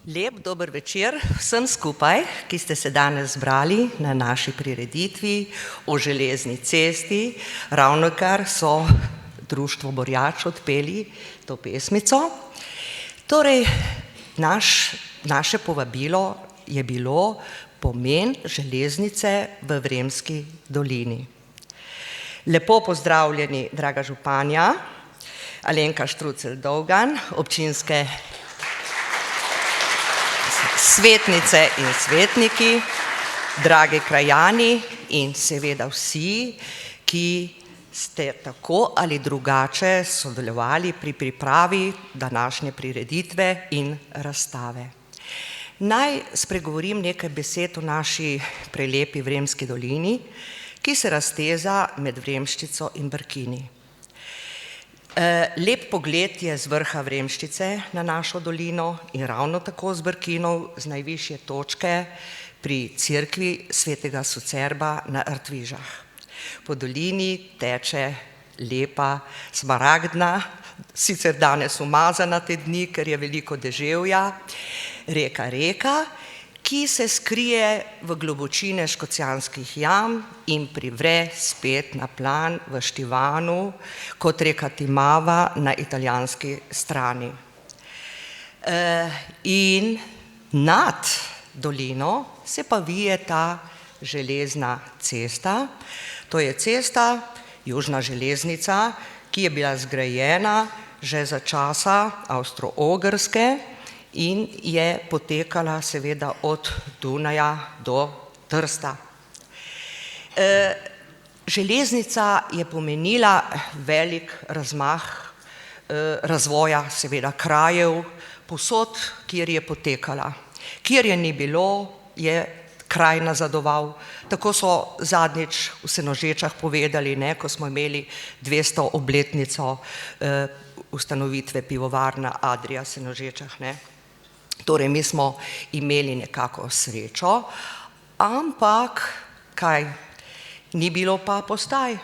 Lep dober večer vsem skupaj, ki ste se danes zbrali na naši prireditvi o železni cesti. Ravnokar so Društvo Borjač odpeli to pesmico. Torej, naše povabilo je bilo pomen železnice v Vremski dolini. Lepo pozdravljeni, draga županja, Alenka Štrucelj Dolgan, občinske svetnice in svetniki, dragi krajani in seveda vsi, ki ste tako ali drugače sodelovali pri pripravi današnje prireditve in razstave. Naj spregovorim nekaj besed o naši prelepi Vremski dolini, ki se razteza med Vremščico in Brkini. Lep pogled je z vrha Vremščice na našo dolino in ravno tako z Brkinov z najvišje točke pri cerkvi svetega Socerba na Rtvižah. Po dolini teče lepa smaragdna, sicer danes umazana te dni, ker je veliko deževja, reka, ki se skrije v globočine Škocjanskih jam in privre spet na plan v Štivanu kot reka Timava na italijanski strani. In nad dolino se pa vije ta železna cesta. To je cesta, južna železnica, ki je bila zgrajena že za časa Avstro-Ogrske in je potekala seveda od Dunaja do Trsta. Železnica je pomenila velik razmah razvoja seveda krajev, povsod, kjer je potekala. Kjer je ni bilo, je kraj nazadoval. Tako so zadnjič v Senožečah povedali, ko smo imeli 200 obletnico ustanovitve pivovarna Adria v Senožečah. Torej, mi smo imeli nekako srečo, ampak kaj? Ni bilo pa postaj.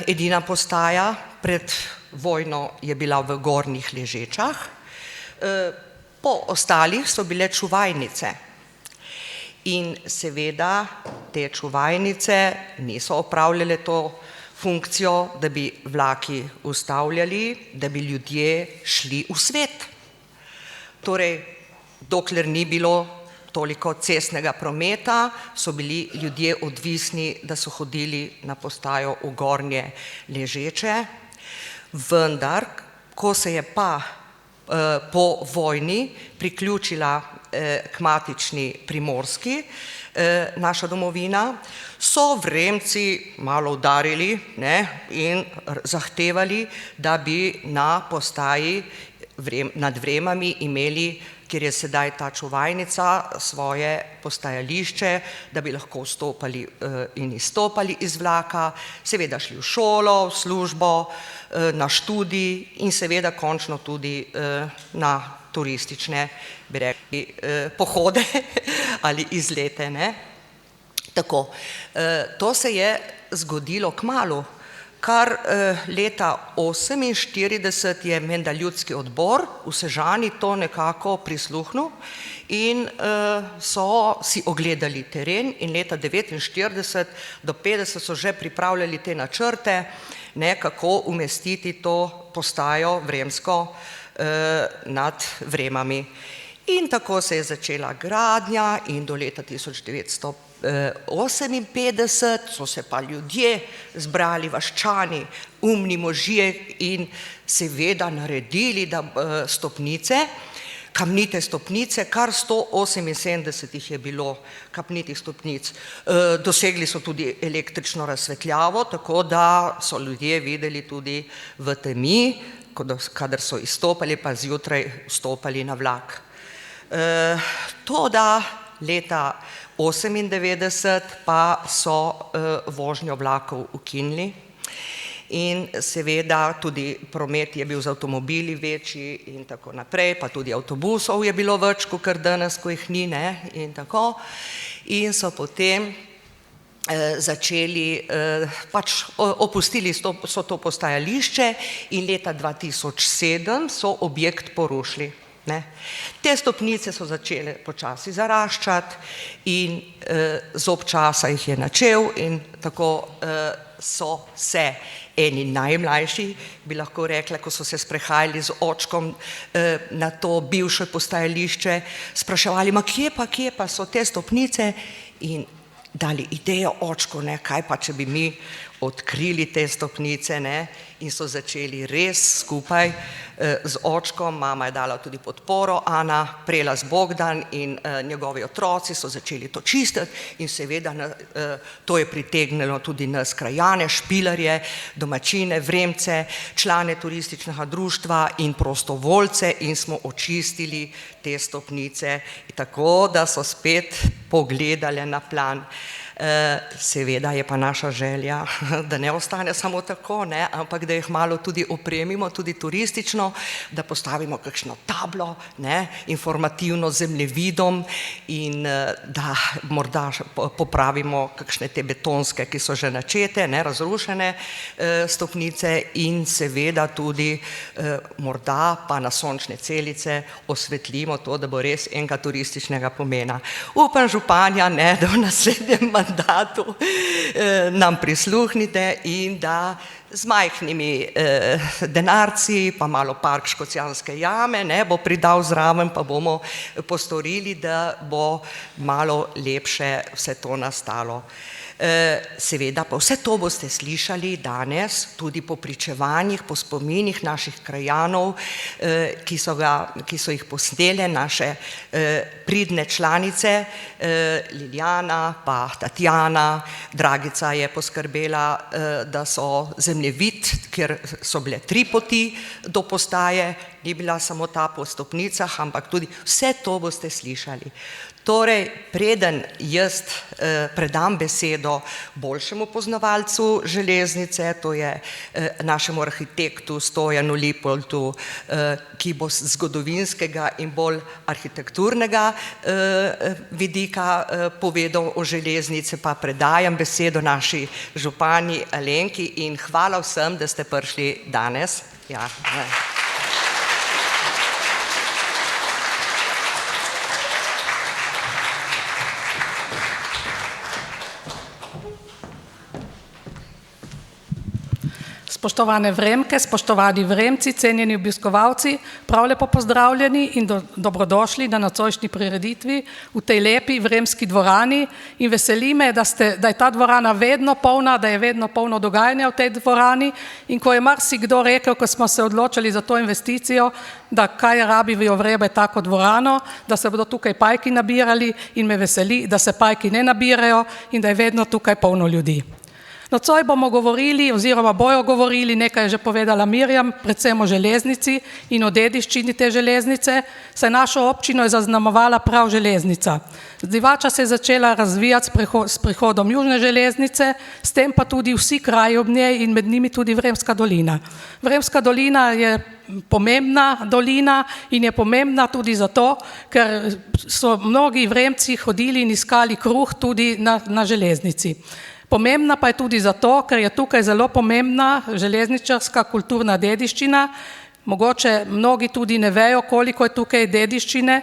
Edina postaja pred vojno je bila v Gornjih Ležečah, po ostalih so bile čuvajnice. In seveda te čuvajnice niso opravljale to funkcijo, da bi vlaki ustavljali, da bi ljudje šli v svet. Torej, dokler ni bilo toliko cestnega prometa, so bili ljudje odvisni, da so hodili na postajo v Gornje Ležeče, vendar, ko se je pa po vojni priključila k matični Primorski, naša domovina, so Vremci malo udarili in zahtevali, da bi na postaji nad Vremami imeli, kjer je sedaj ta čuvajnica, svoje postajališče, da bi lahko vstopali in izstopali iz vlaka, seveda šli v šolo, v službo, na študij in seveda končno tudi na turistične, bi rekli, pohode ali izlete. Tako, to se je zgodilo kmalu. Kar leta 1948 je menda ljudski odbor v Sežani to nekako prisluhnil in so si ogledali teren in leta 1949 do 50 so že pripravljali te načrte, kako umestiti to postajo vremsko nad Vremami. In tako se je začela gradnja in do leta 1958 so se pa ljudje zbrali, vaščani, umni možje in seveda naredili stopnice, kamnite stopnice, kar 178 jih je bilo kamnitih stopnic. Dosegli so tudi električno razsvetljavo, tako da so ljudje videli tudi v temi, kadar so izstopali pa zjutraj vstopali na vlak. Toda leta 1998 pa so vožnjo vlakov ukinili in seveda tudi promet je bil z avtomobili večji in tako naprej, pa tudi avtobusov je bilo več, kakor danes, ko jih ni, in tako. In so potem začeli, pač opustili so to postajališče in leta 2007 so objekt porušili. Te stopnice so začele počasi zaraščati in zob časa jih je načel in tako so se eni najmlajši, bi lahko rekla, ko so se sprehajali z očkom na to bivše postajališče, spraševali, kje pa so te stopnice in dali idejo očku, kaj pa, če bi mi odkrili te stopnice in so začeli res skupaj z očkom, mama je dala tudi podporo, Ana, Prelas Bogdan in njegovi otroci so začeli to čistiti in seveda to je pritegnilo tudi nas krajane, špilarje, domačine, Vremce, člane turističnega društva in prostovoljce in smo očistili te stopnice, tako da so spet pogledale na plan. Seveda je pa naša želja, da ne ostane samo tako, ampak da jih malo tudi opremimo, tudi turistično, da postavimo kakšno tablo, informativno zemljevidom in da morda popravimo kakšne te betonske, ki so že načete, razrušene stopnice in seveda tudi morda pa na sončne celice osvetlimo to, da bo res enega turističnega pomena. Upam, županja, da v naslednjem mandatu nam prisluhnite in da z majhnimi denarci, pa malo park Škocjanske jame, bo pridal zraven, pa bomo postorili, da bo malo lepše vse to nastalo. Seveda pa vse to boste slišali danes tudi po pričevanjih, po spominih naših krajanov, ki so jih posnele naše pridne članice, Liljana pa Tatjana. Dragica je poskrbela, da so zemljevid, kjer so bile 3 poti do postaje, ni bila samo ta po stopnicah, ampak tudi vse to boste slišali. Torej, preden jaz predam besedo boljšemu poznavalcu železnice, to je našemu arhitektu Stojanu Lipoltu, ki bo z zgodovinskega in bolj arhitekturnega vidika povedal o železnici, pa predajam besedo naši županji Alenki in hvala vsem, da ste prišli danes. Ja, Spoštovane Vremke, spoštovani Vremci, cenjeni obiskovalci, prav lepo pozdravljeni in dobrodošli na nocojšnji prireditvi v tej lepi Vremski dvorani in veseli me, da je ta dvorana vedno polna, da je vedno polno dogajanja v tej dvorani in ko je marsikdo rekel, ko smo se odločili za to investicijo, da kaj rabijo Vrebe tako dvorano, da se bodo tukaj pajki nabirali in me veseli, da se pajki ne nabirajo in da je vedno tukaj polno ljudi. Nocoj bomo govorili oziroma bojo govorili, nekaj je že povedala Mirjam, predvsem o železnici in o dediščini te železnice, saj našo občino je zaznamovala prav železnica. Divača se je začela razvijati s prihodom južne železnice, s tem pa tudi vsi kraji ob njej in med njimi tudi Vremska dolina. Vremska dolina je pomembna dolina in je pomembna tudi zato, ker so mnogi Vremci hodili in iskali kruh tudi na železnici. Pomembna pa je tudi zato, ker je tukaj zelo pomembna železničarska kulturna dediščina. Mogoče mnogi tudi ne vejo, koliko je tukaj dediščine.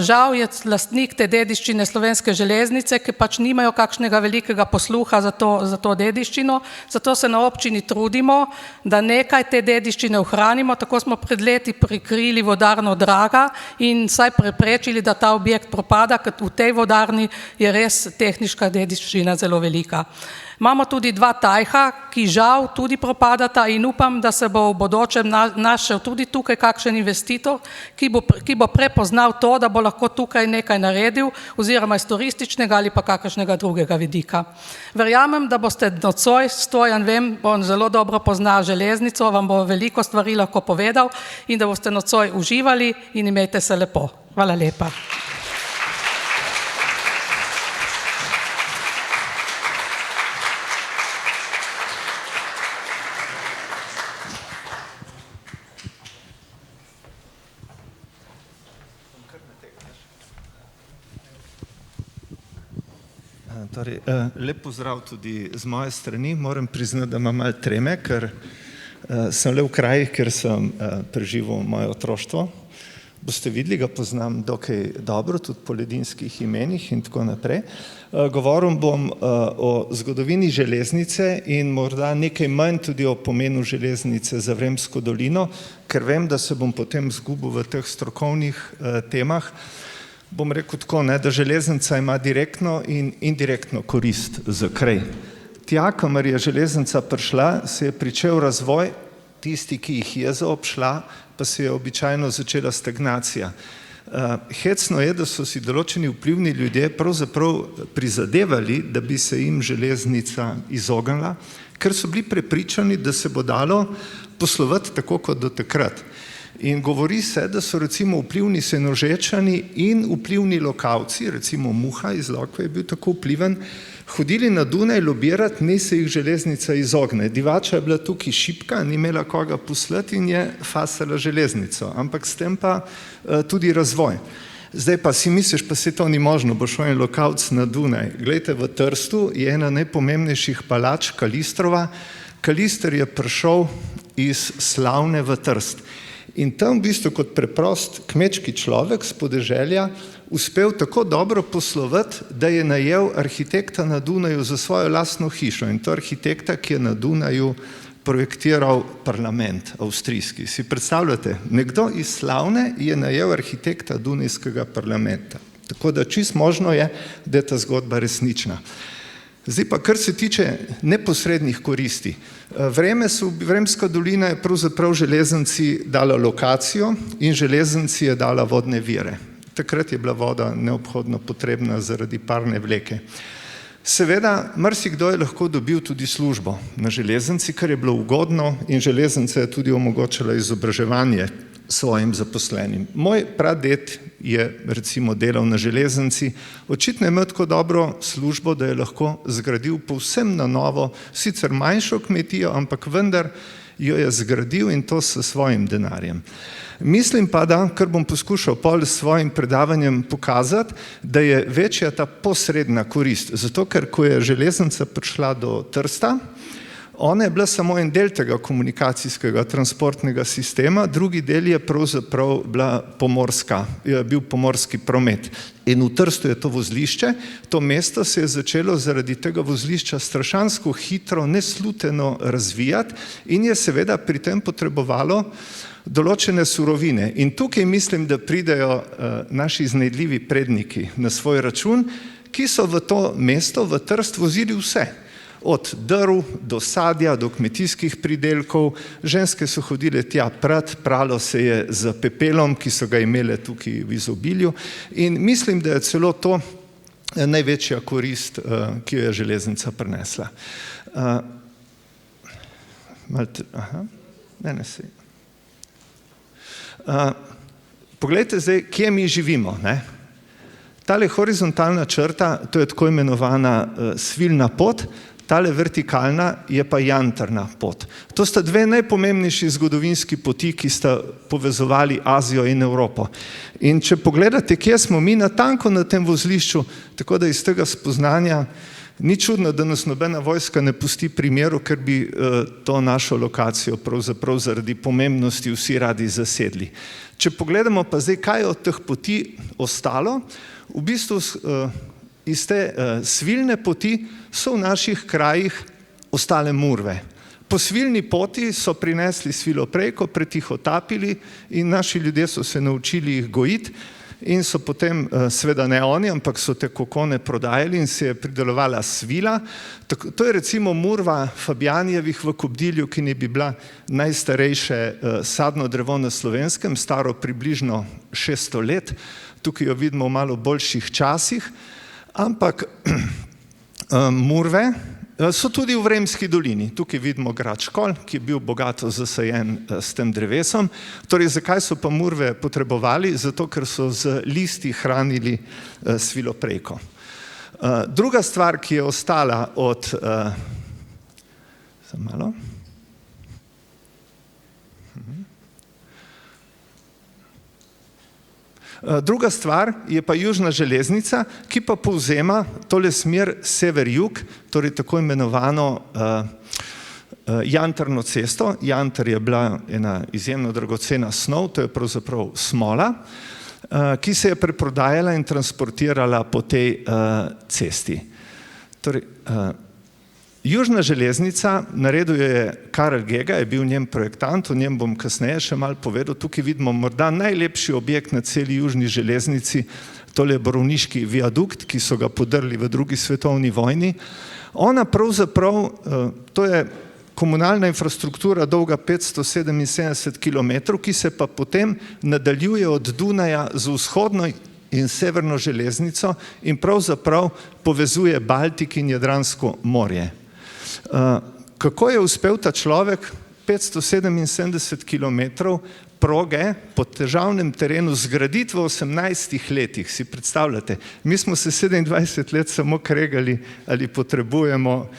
Žal je lastnik te dediščine Slovenske železnice, ki pač nimajo kakšnega velikega posluha za to dediščino, zato se na občini trudimo, da nekaj te dediščine ohranimo, tako smo pred leti prikrili vodarno Draga in saj preprečili, da ta objekt propada, ker v tej vodarni je res tehniška dediščina zelo velika. Imamo tudi 2 tajha, ki žal tudi propadata in upam, da se bo v bodočem našel tudi tukaj kakšen investitor, ki bo prepoznal to, da bo lahko tukaj nekaj naredil oziroma iz turističnega ali pa kakšnega drugega vidika. Verjamem, da boste nocoj, Stojan vem, on zelo dobro pozna železnico, vam bo veliko stvari lahko povedal in da boste nocoj uživali in imejte se lepo. Hvala lepa. Lep pozdrav tudi z moje strani. Moram priznati, da imam malo treme, ker sem le v krajih, kjer sem preživel moje otroštvo. Boste videli, ga poznam dokaj dobro, tudi po ledinskih imenih in tako naprej. Govoril bom o zgodovini železnice in morda nekaj manj tudi o pomenu železnice za Vremsko dolino, ker vem, da se bom potem zgubil v teh strokovnih temah. Bom rekel tako, da železnica ima direktno in indirektno korist za kraj. Tja, kamor je železnica prišla, se je pričel razvoj, tisti, ki jih je zaobšla, pa se je običajno začela stagnacija. Hecno je, da so si določeni vplivni ljudje pravzaprav prizadevali, da bi se jim železnica izognila, ker so bili prepričani, da se bo dalo poslovati tako kot do takrat. In govori se, da so recimo vplivni Senožečani in vplivni Lokavci, recimo Muha iz Lokve je bil tako vpliven, hodili na Dunaj lobirati, naj se jih železnica izogne. Divača je bila tukaj šipka, ni imela koga poslati in je fasala železnico, ampak s tem pa tudi razvoj. Zdaj pa si misliš, pa se to ni možno, bo šel en Lokavc na Dunaj. Glejte, v Trstu je ena najpomembnejših palač Kalistrova. Kalister je prišel iz Slavne v Trst. In tam v bistvu kot preprost kmečki človek z podeželja uspel tako dobro poslovati, da je najel arhitekta na Dunaju za svojo lastno hišo. In to arhitekta, ki je na Dunaju projektiral parlament avstrijski. Si predstavljate, nekdo iz Slavne je najel arhitekta dunajskega parlamenta. Tako da čisto možno je, da je ta zgodba resnična. Zdaj pa, kar se tiče neposrednih koristi. Vremska dolina je pravzaprav železnici dala lokacijo in železnici je dala vodne vire. Takrat je bila voda neobhodno potrebna zaradi parne vleke. Seveda, marsikdo je lahko dobil tudi službo na železnici, kar je bilo ugodno in železnica je tudi omogočala izobraževanje svojim zaposlenim. Moj praded je recimo delal na železnici, očitno je imel tako dobro službo, da je lahko zgradil povsem na novo, sicer manjšo kmetijo, ampak vendar jo je zgradil in to s svojim denarjem. Mislim pa, da, kar bom poskušal pol s svojim predavanjem pokazati, da je večja ta posredna korist. Zato, ker ko je železnica prišla do Trsta, ona je bila samo en del tega komunikacijskega transportnega sistema, drugi del je pravzaprav bil pomorski promet. In v Trstu je to vozlišče, to mesto se je začelo zaradi tega vozlišča strašansko hitro, nesluteno razvijati in je seveda pri tem potrebovalo določene surovine. In tukaj mislim, da pridejo naši iznajdljivi predniki na svoj račun, ki so v to mesto, v Trst, vozili vse. Od drv do sadja, do kmetijskih pridelkov, ženske so hodile tja prat, pralo se je z pepelom, ki so ga imele tukaj v izobilju in mislim, da je celo to največja korist, ki jo je železnica prinesla. Poglejte zdaj, kje mi živimo, ne? Tale horizontalna črta, to je tako imenovana svilna pot, tale vertikalna je pa jantarna pot. To sta dve najpomembnejši zgodovinski poti, ki sta povezovali Azijo in Evropo. In če pogledate, kje smo mi natanko na tem vozlišču, tako da iz tega spoznanja ni čudno, da nas nobena vojska ne pusti pri miru, ker bi to našo lokacijo pravzaprav zaradi pomembnosti vsi radi zasedli. Če pogledamo pa zdaj, kaj je od teh poti ostalo, v bistvu iz te svilne poti so v naših krajih ostale murve. Po svilni poti so prinesli sviloprejko, pretihotapili in naši ljudje so se naučili jih gojiti in so potem, seveda ne oni, ampak so te kokone prodajali in se je pridelovala svila. To je recimo murva Fabjanjevih v Kobdilju, ki ne bi bila najstarejše sadno drevo na Slovenskem, staro približno 600 let. Tukaj jo vidimo v malo boljših časih, ampak murve so tudi v Vremski dolini. Tukaj vidimo grad Školj, ki je bil bogato zasajen s tem drevesom. Torej, zakaj so pa murve potrebovali? Zato, ker so z listi hranili sviloprejko. Druga stvar, ki je ostala od... Druga stvar je pa južna železnica, ki pa povzema tole smer sever-jug, torej tako imenovano jantarno cesto. Jantar je bila ena izjemno dragocena snov, to je pravzaprav smola, ki se je preprodajala in transportirala po tej cesti. Torej, južna železnica, naredil je Karel Gega, je bil njen projektant, o njem bom kasneje še malo povedal. Tukaj vidimo morda najlepši objekt na celi južni železnici, tole je borovniški viadukt, ki so ga podrli v drugi svetovni vojni. Ona pravzaprav, to je komunalna infrastruktura dolga 577 km, ki se pa potem nadaljuje od Dunaja z vzhodno in severno železnico in pravzaprav povezuje Baltik in Jadransko morje. Kako je uspel ta človek 577 km proge po težavnem terenu zgraditi v 18 letih, si predstavljate? Mi smo se 27 let samo kregali, ali potrebujemo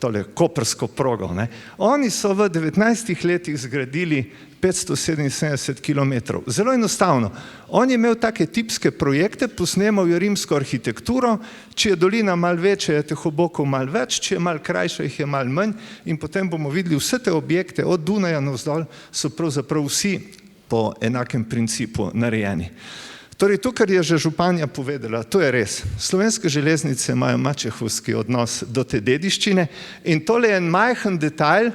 tole koprsko progo. Oni so v 19 letih zgradili 577 km. Zelo enostavno. On je imel take tipske projekte, posnemal je rimsko arhitekturo, če je dolina malo večja, je teh obokov malo več, če je malo krajša, jih je malo manj in potem bomo videli vse te objekte od Dunaja navzdol so pravzaprav vsi po enakem principu narejeni. Torej, to, kar je že županja povedala, to je res. Slovenske železnice imajo mačehovski odnos do te dediščine in tole je en majhen detajl,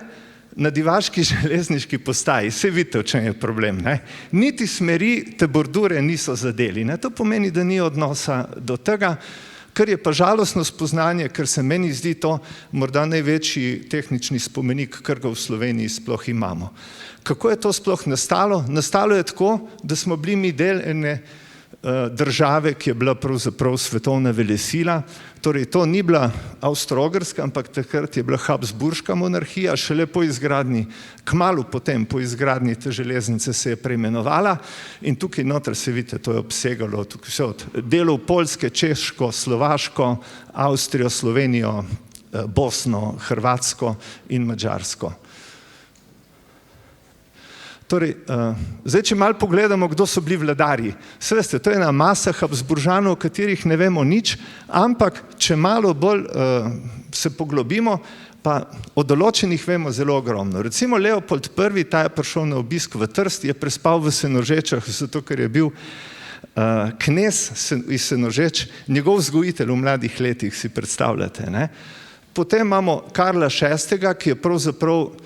na divaški železniški postaji, se vidite, v čem je problem, ne? Niti smeri te bordure niso zadeli, ne? To pomeni, da ni odnosa do tega, kar je pa žalostno spoznanje, ker se meni zdi to morda največji tehnični spomenik, kar ga v Sloveniji sploh imamo. Kako je to sploh nastalo? Nastalo je tako, da smo bili mi del ene države, ki je bila pravzaprav svetovna velesila, torej to ni bila Avstro-Ogrska, ampak takrat je bila Habsburška monarhija, šele po izgradnji, kmalu potem po izgradnji te železnice se je preimenovala in tukaj noter se vidite, to je obsegalo tukaj vse od delov Poljske, Češko, Slovaško, Avstrijo, Slovenijo, Bosno, Hrvatsko in Madžarsko. Torej, zdaj, če malo pogledamo, kdo so bili vladarji. Saj veste, to je ena masa Habsburžanov, o katerih ne vemo nič, ampak če malo bolj se poglobimo, pa o določenih vemo zelo ogromno. Recimo Leopold I, ta je prišel na obisk v Trst, je prespal v Senožečah, zato ker je bil knez iz Senožeč, njegov vzgojitelj v mladih letih, si predstavljate, ne? Potem imamo Karla VI, ki je pravzaprav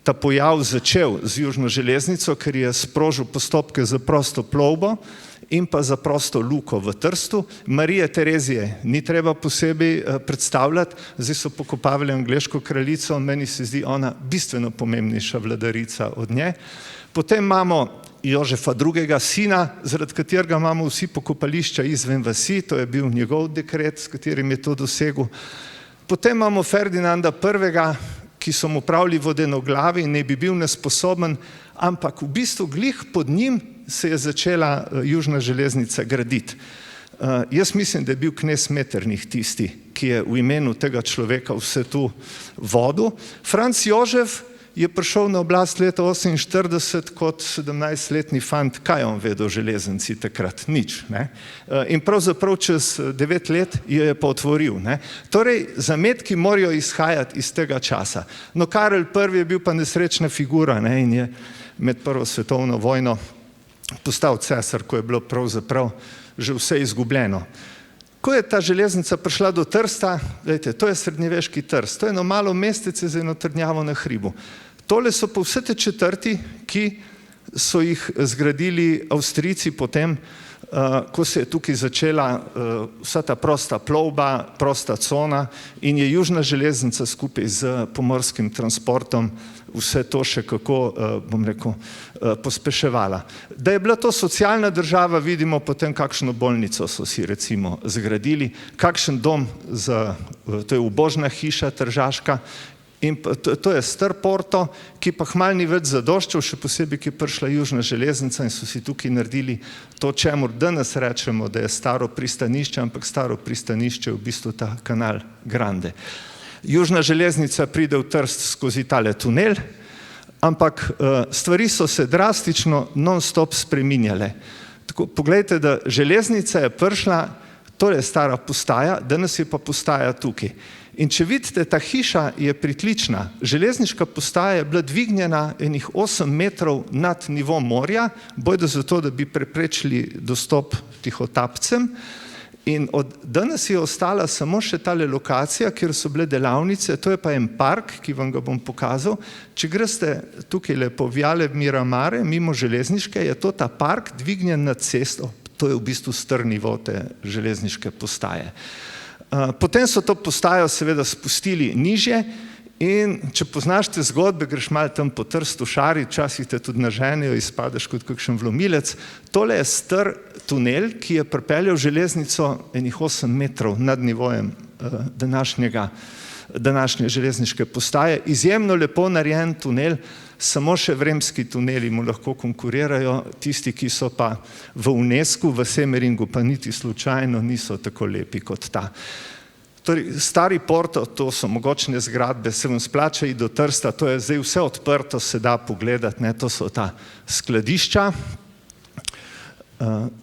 ta pojav začel z južno železnico, ker je sprožil postopke za prosto plovbo in pa za prosto luko v Trstu. Marije Terezije ni treba posebej predstavljati, zdaj so pokopavali angleško kraljico, meni se zdi ona bistveno pomembnejša vladarica od nje. Potem imamo Jožefa II. Sina, zaradi katerega imamo vsi pokopališča izven vasi, to je bil njegov dekret, s katerim je to dosegel. Potem imamo Ferdinanda I., ki so mu pravili vodenoglavi in ne bi bil nesposoben, ampak v bistvu glih pod njim se je začela južna železnica graditi. Jaz mislim, da je bil knez Metternich tisti, ki je v imenu tega človeka vse tu vodil. Franc Jožef je prišel na oblast leta 1948 kot 17-letni fant. Kaj je on vedel o železnici takrat? Nič, ne? In pravzaprav čez 9 let jo je pa otvoril, ne? Torej, zametki morajo izhajati iz tega časa. No, Karel I. je bil pa nesrečna figura, ne? In je med Prvo svetovno vojno postal cesar, ko je bilo pravzaprav že vse izgubljeno. Ko je ta železnica prišla do Trsta, gledajte, to je srednjeveški Trst, to je eno malo mestece z eno trdnjavo na hribu. Tole so pa vse te četrti, ki so jih zgradili Avstrijci potem, ko se je tukaj začela vsa ta prosta plovba, prosta cona in je južna železnica skupaj z pomorskim transportom vse to še kako, bom rekel, pospeševala. Da je bila to socialna država, vidimo potem, kakšno bolnico so si recimo zgradili, kakšen dom, to je ubožna hiša tržaška, in to je star Porto, ki pa hmal ni več zadoščal, še posebej, ki je prišla južna železnica in so si tukaj naredili to, čemur danes rečemo, da je staro pristanišče, ampak staro pristanišče je v bistvu ta kanal Grande. Južna železnica pride v Trst skozi tale tunel, ampak stvari so se drastično non-stop spreminjale. Poglejte, da železnica je prišla, to je stara postaja, danes je pa postaja tukaj. In če vidite, ta hiša je pritlična. Železniška postaja je bila dvignjena enih 8 metrov nad nivo morja, bojda zato, da bi preprečili dostop tihotapcem. In od danes je ostala samo še tale lokacija, kjer so bile delavnice, to je pa en park, ki vam ga bom pokazal. Če greste tukaj lepo Viale Miramare, mimo železniške, je to ta park dvignjen nad cesto. To je v bistvu star nivo te železniške postaje. Potem so to postajo seveda spustili nižje in če poznaš te zgodbe, greš malo tam po Trstu šari, včasih te tudi naženejo, izpadeš kot kakšen vlomilec. Tole je star tunel, ki je pripeljal železnico enih 8 metrov nad nivojem današnje železniške postaje. Izjemno lepo narejen tunel, samo še vremski tuneli mu lahko konkurirajo, tisti, ki so pa v UNESCO, v Semeringu, pa niti slučajno niso tako lepi kot ta. Torej, stari Porto, to so mogočne zgradbe, se vam splača iti do Trsta, to je zdaj vse odprto, se da pogledati, ne, to so ta skladišča.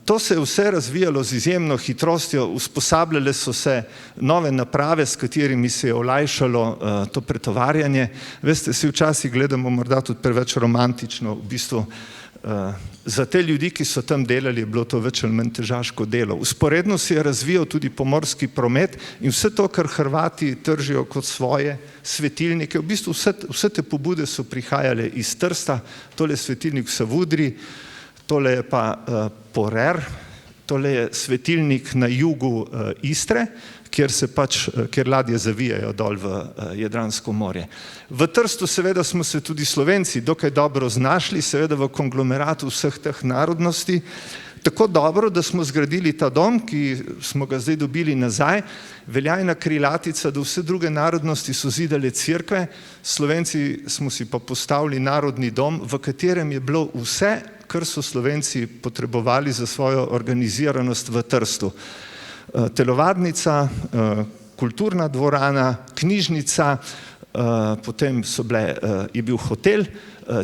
To se je vse razvijalo z izjemno hitrostjo, usposabljale so se nove naprave, s katerimi se je olajšalo to pretovarjanje. Veste, si včasih gledamo morda tudi preveč romantično, v bistvu Za te ljudi, ki so tam delali, je bilo to več ali manj težaško delo. Vzporedno se je razvijal tudi pomorski promet in vse to, kar Hrvati tržijo kot svoje svetilnike, v bistvu vse te pobude so prihajale iz Trsta, tole je svetilnik v Savudri, tole je pa Porer, tole je svetilnik na jugu Istre, kjer ladje zavijajo dol v Jadransko morje. V Trstu seveda smo se tudi Slovenci dokaj dobro znašli, seveda v konglomeratu vseh teh narodnosti, tako dobro, da smo zgradili ta dom, ki smo ga zdaj dobili nazaj. Velja ena krilatica, da vse druge narodnosti so zidale cerkve, Slovenci smo si pa postavili narodni dom, v katerem je bilo vse, kar so Slovenci potrebovali za svojo organiziranost v Trstu. Telovadnica, kulturna dvorana, knjižnica, potem je bil hotel,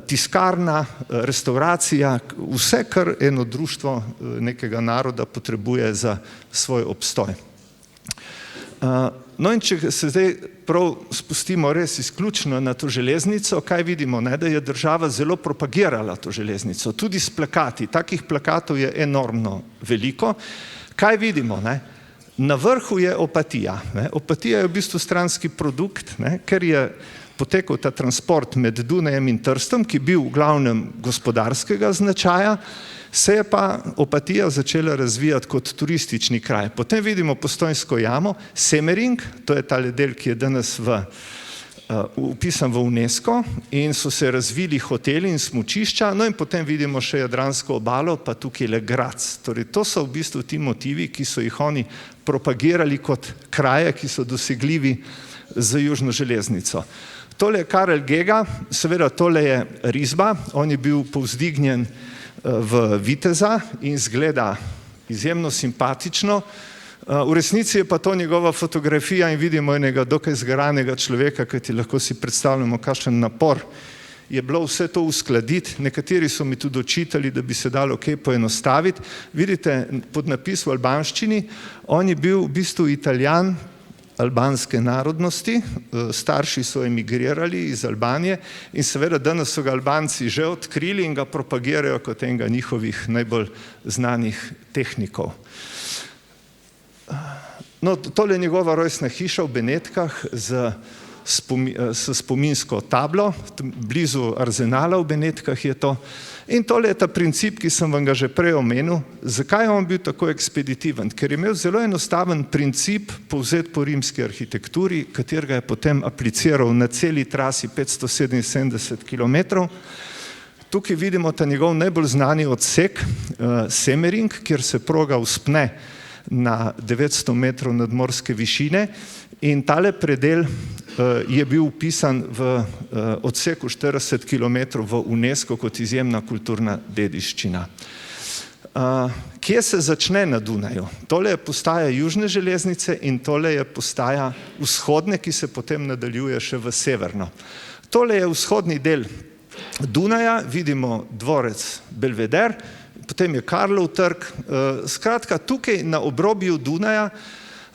tiskarna, restauracija, vse, kar eno društvo nekega naroda potrebuje za svoj obstoj. No in če se zdaj prav spustimo res izključno na to železnico, kaj vidimo, da je država zelo propagirala to železnico, tudi s plakati, takih plakatov je enormno veliko. Kaj vidimo? Na vrhu je Opatija. Opatija je v bistvu stranski produkt, ker je potekal ta transport med Dunajem in Trstom, ki je bil v glavnem gospodarskega značaja, se je pa Opatija začela razvijati kot turistični kraj. Potem vidimo Postojnsko jamo, Semering, to je tale del, ki je danes vpisan v UNESCO in so se razvili hoteli in smučišča, no in potem vidimo še Jadransko obalo, pa tukaj le Graz. Torej, to so v bistvu ti motivi, ki so jih oni propagirali kot kraje, ki so dosegljivi za južno železnico. Tole je Karel Gega, seveda tole je risba, on je bil povzdignjen v viteza in zgleda izjemno simpatično. V resnici je pa to njegova fotografija in vidimo enega dokaj zgaranega človeka, kajti lahko si predstavljamo, kakšen napor je bilo vse to uskladiti. Nekateri so mi tudi očitali, da bi se dalo kaj poenostaviti. Vidite, pod napis v albanščini, on je bil v bistvu Italijan albanske narodnosti, starši so emigrirali iz Albanije in seveda danes so ga Albanci že odkrili in ga propagirajo kot enega njihovih najbolj znanih tehnikov. No, tole je njegova rojstna hiša v Benetkah s spominsko tablo, blizu Arzenala v Benetkah je to. In tole je ta princip, ki sem vam ga že prej omenil. Zakaj je on bil tako ekspeditiven? Ker je imel zelo enostaven princip povzet po rimski arhitekturi, katerega je potem apliciral na celi trasi 577 km. Tukaj vidimo ta njegov najbolj znani odsek, Semering, kjer se proga vzpne na 900 metrov nadmorske višine in tale predel je bil vpisan v odseku 40 km v UNESCO kot izjemna kulturna dediščina. Kje se začne na Dunaju? Tole je postaja južne železnice in tole je postaja vzhodne, ki se potem nadaljuje še v severno. Tole je vzhodni del Dunaja, vidimo dvorec Belveder, potem je Karlov trg. Skratka, tukaj na obrobju Dunaja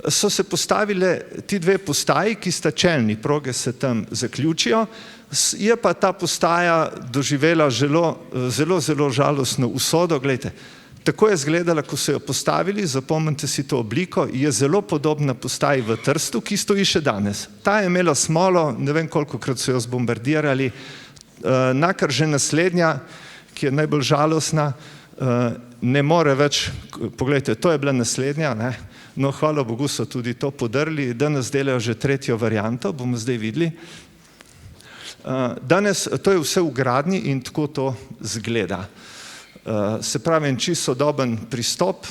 so se postavile ti dve postaji, ki sta čelni, proge se tam zaključijo, je pa ta postaja doživela zelo žalostno usodo. Glejte, tako je izgledala, ko so jo postavili, zapomnite si to obliko, je zelo podobna postaji v Trstu, ki stoji še danes. Ta je imela smolo, ne vem kolikokrat so jo zbombardirali, nakar že naslednja, ki je najbolj žalostna, ne more več, pogledajte, to je bila naslednja, no hvala Bogu so tudi to podrli, danes delajo že tretjo varianto, bomo zdaj videli. Danes, to je vse v gradnji in tako to zgleda. Se pravi, en čisto sodoben pristop,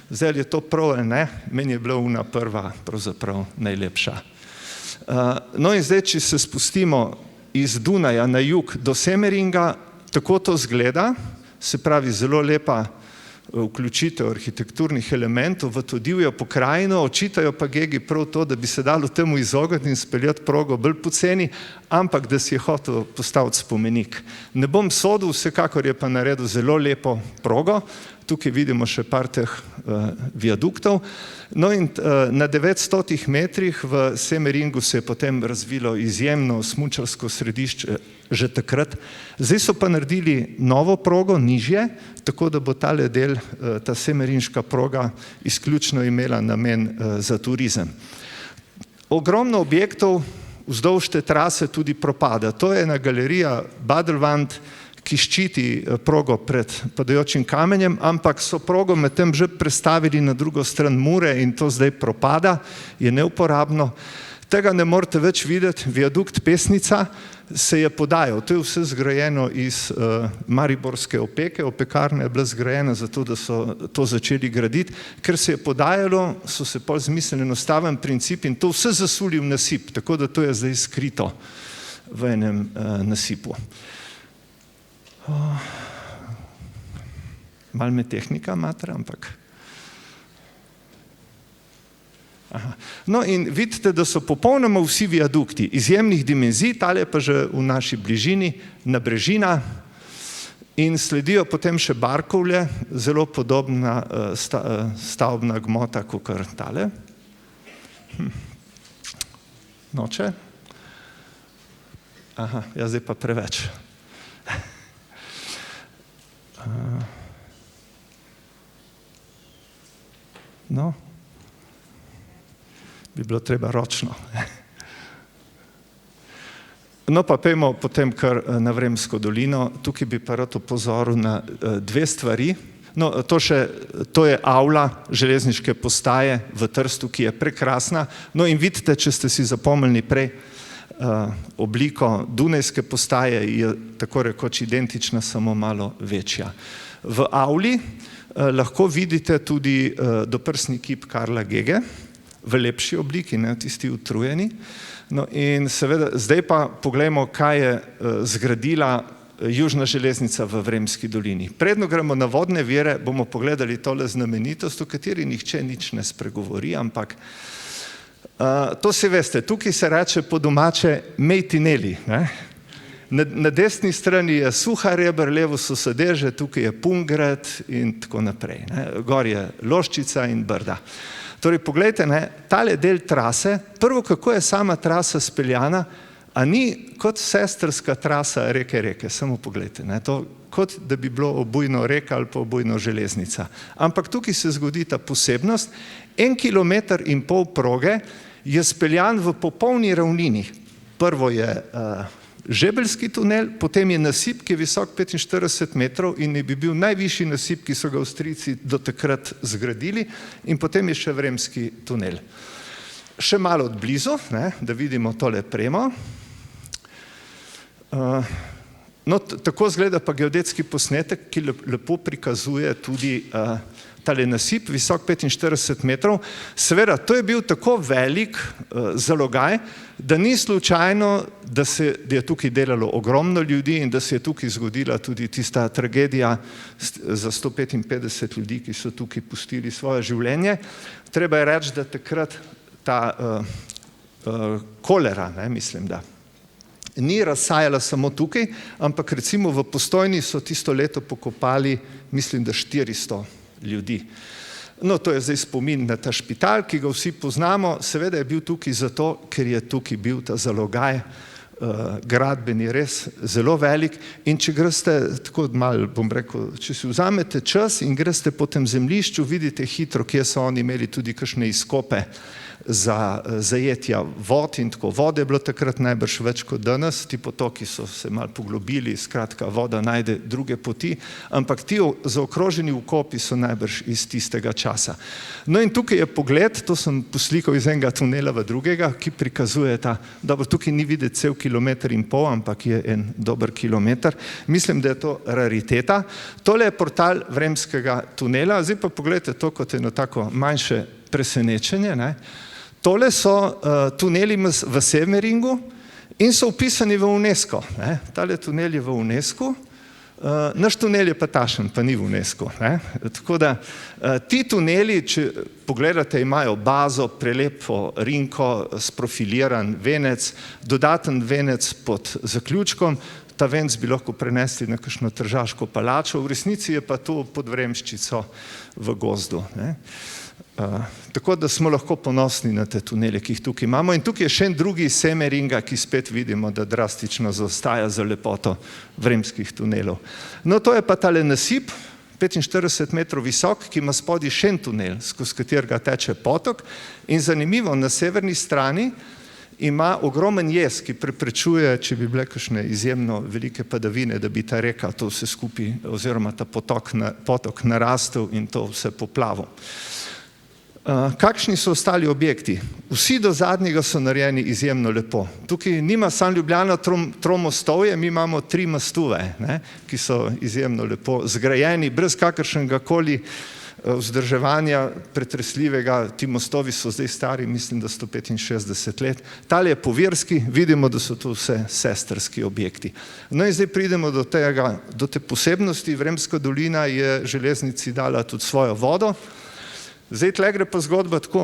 zdaj je to prav, meni je bila ona prva pravzaprav najlepša. No in zdaj, če se spustimo iz Dunaja na jug do Semeringa, tako to zgleda, se pravi zelo lepa vključitev arhitekturnih elementov v to divjo pokrajino, očitajo pa Gegi prav to, da bi se dalo temu izogniti in speljati progo bolj poceni, ampak da si je hotel postaviti spomenik. Ne bom sodil, vsekakor je pa naredil zelo lepo progo, tukaj vidimo še par teh viaduktov. No in na 900 metrih v Semmeringu se je potem razvilo izjemno smučarsko središče že takrat. Zdaj so pa naredili novo progo, nižje, tako da bo tale del, ta semmerinška proga, izključno imela namen za turizem. Ogromno objektov vzdolž te trase tudi propada. To je ena galerija Badelwand, ki ščiti progo pred padajočim kamenjem, ampak so progo medtem že prestavili na drugo stran Mure in to zdaj propada, je neuporabno. Tega ne morete več videti, viadukt Pesnica se je podajal. To je vse zgrajeno iz mariborske opeke, opekarna je bila zgrajena zato, da so to začeli graditi. Ker se je podajalo, so se pol zmislili enostaven princip in to vse zasuli v nasip, tako da to je zdaj skrito v enem nasipu. Malo me tehnika matra, ampak... Aha. No in vidite, da so popolnoma vsi viadukti izjemnih dimenzij, tale pa že v naši bližini, Nabrežina, in sledijo potem še Barkovlje, zelo podobna stavbna gmota kakor tale. Noče? Aha, ja zdaj pa preveč. No, bi bilo treba ročno. No pa pejmo potem kar na Vremsko dolino. Tukaj bi pa rad opozoril na dve stvari. No, to je avla železniške postaje v Trstu, ki je prekrasna. No in vidite, če ste si zapomnili prej, obliko Dunajske postaje je tako rekoč identična, samo malo večja. V avli lahko vidite tudi doprsni kip Karla Gege, v lepši obliki, ne tisti utrujeni. No in seveda, zdaj pa poglejmo, kaj je zgradila južna železnica v Vremski dolini. Predno gremo na vodne vire, bomo pogledali tole znamenitost, o kateri nihče nič ne spregovori, ampak to si veste, tukaj se reče po domače Mejtineli. Na desni strani je Suha-Reber, levo so Sadeže, tukaj je Pungrad in tako naprej. Gor je Loščica in Brda. Torej, poglejte, tale del trase, prvo, kako je sama trasa speljana, a ni kot sestrska trasa reke, samo poglejte, to kot da bi bilo obujno reka ali pa obujno železnica. Ampak tukaj se zgodi ta posebnost, 1,5 kilometra proge je speljan v popolni ravnini. Prvo je Žebeljski tunel, potem je nasip, ki je visok 45 metrov in bi bil najvišji nasip, ki so ga Avstrijci do takrat zgradili, in potem je še Vremski tunel. Še malo od blizu, da vidimo tole premo. No, tako izgleda pa geodetski posnetek, ki lepo prikazuje tudi tale nasip, visok 45 metrov. Seveda, to je bil tako velik zalogaj, da ni slučajno, da je tukaj delalo ogromno ljudi in da se je tukaj zgodila tudi tista tragedija za 155 ljudi, ki so tukaj pustili svoje življenje. Treba je reči, da takrat ta kolera, mislim, da ni razsajala samo tukaj, ampak recimo v Postojni so tisto leto pokopali, mislim, da 400 ljudi. No, to je zdaj spomin na ta špital, ki ga vsi poznamo, seveda je bil tukaj zato, ker je tukaj bil ta zalogaj gradbeni res zelo velik in če greste, tako malo bom rekel, če si vzamete čas in greste po tem zemljišču, vidite hitro, kje so oni imeli tudi kakšne izkope za zajetja vod in tako. Vode je bilo takrat najbrž več kot danes, ti potoki so se malo poglobili, skratka voda najde druge poti, ampak ti zaokroženi vkopi so najbrž iz tistega časa. No in tukaj je pogled, to sem poslikal iz enega tunela v drugega, ki prikazuje ta, dobro, tukaj ni videti cel 1,5 kilometra, ampak je en dober kilometer. Mislim, da je to rariteta. Tole je portal Vremskega tunela, zdaj pa pogledajte to kot eno tako manjše presenečenje. Tole so tuneli v Semmeringu in so vpisani v UNESCO. Tale tunel je v UNESCO, naš tunel je pa tašen, pa ni v UNESCO. Tako da ti tuneli, če pogledate, imajo bazo, prelepo rinko, sprofiliran venec, dodaten venec pod zaključkom. ta venc bi lahko prenesli na kakšno tržaško palačo, v resnici je pa to pod Vremščico v gozdu. Tako da smo lahko ponosni na te tunele, ki jih tukaj imamo. In tukaj je še en drugi Semeringa, ki spet vidimo, da drastično zaostaja za lepoto vremskih tunelov. No, to je pa tale nasip, 45 metrov visok, ki ima spodaj še en tunel, skozi katerega teče potok. In zanimivo, na severni strani ima ogromen jez, ki preprečuje, če bi bile kakšne izjemno velike padavine, da bi ta reka to vse skupaj, oziroma ta potok narastel in to vse poplavil. Kakšni so ostali objekti? Vsi do zadnjega so narejeni izjemno lepo. Tukaj nima samo Ljubljana tromostovje, mi imamo 3 mostove, ki so izjemno lepo zgrajeni, brez kakršnega koli vzdrževanja pretresljivega. Ti mostovi so zdaj stari, mislim, da 165 let. Tale je Povirski, vidimo, da so to vse sestrski objekti. No in zdaj pridemo do te posebnosti. Vremska dolina je železnici dala tudi svojo vodo. Zdaj tle gre pa zgodba tako,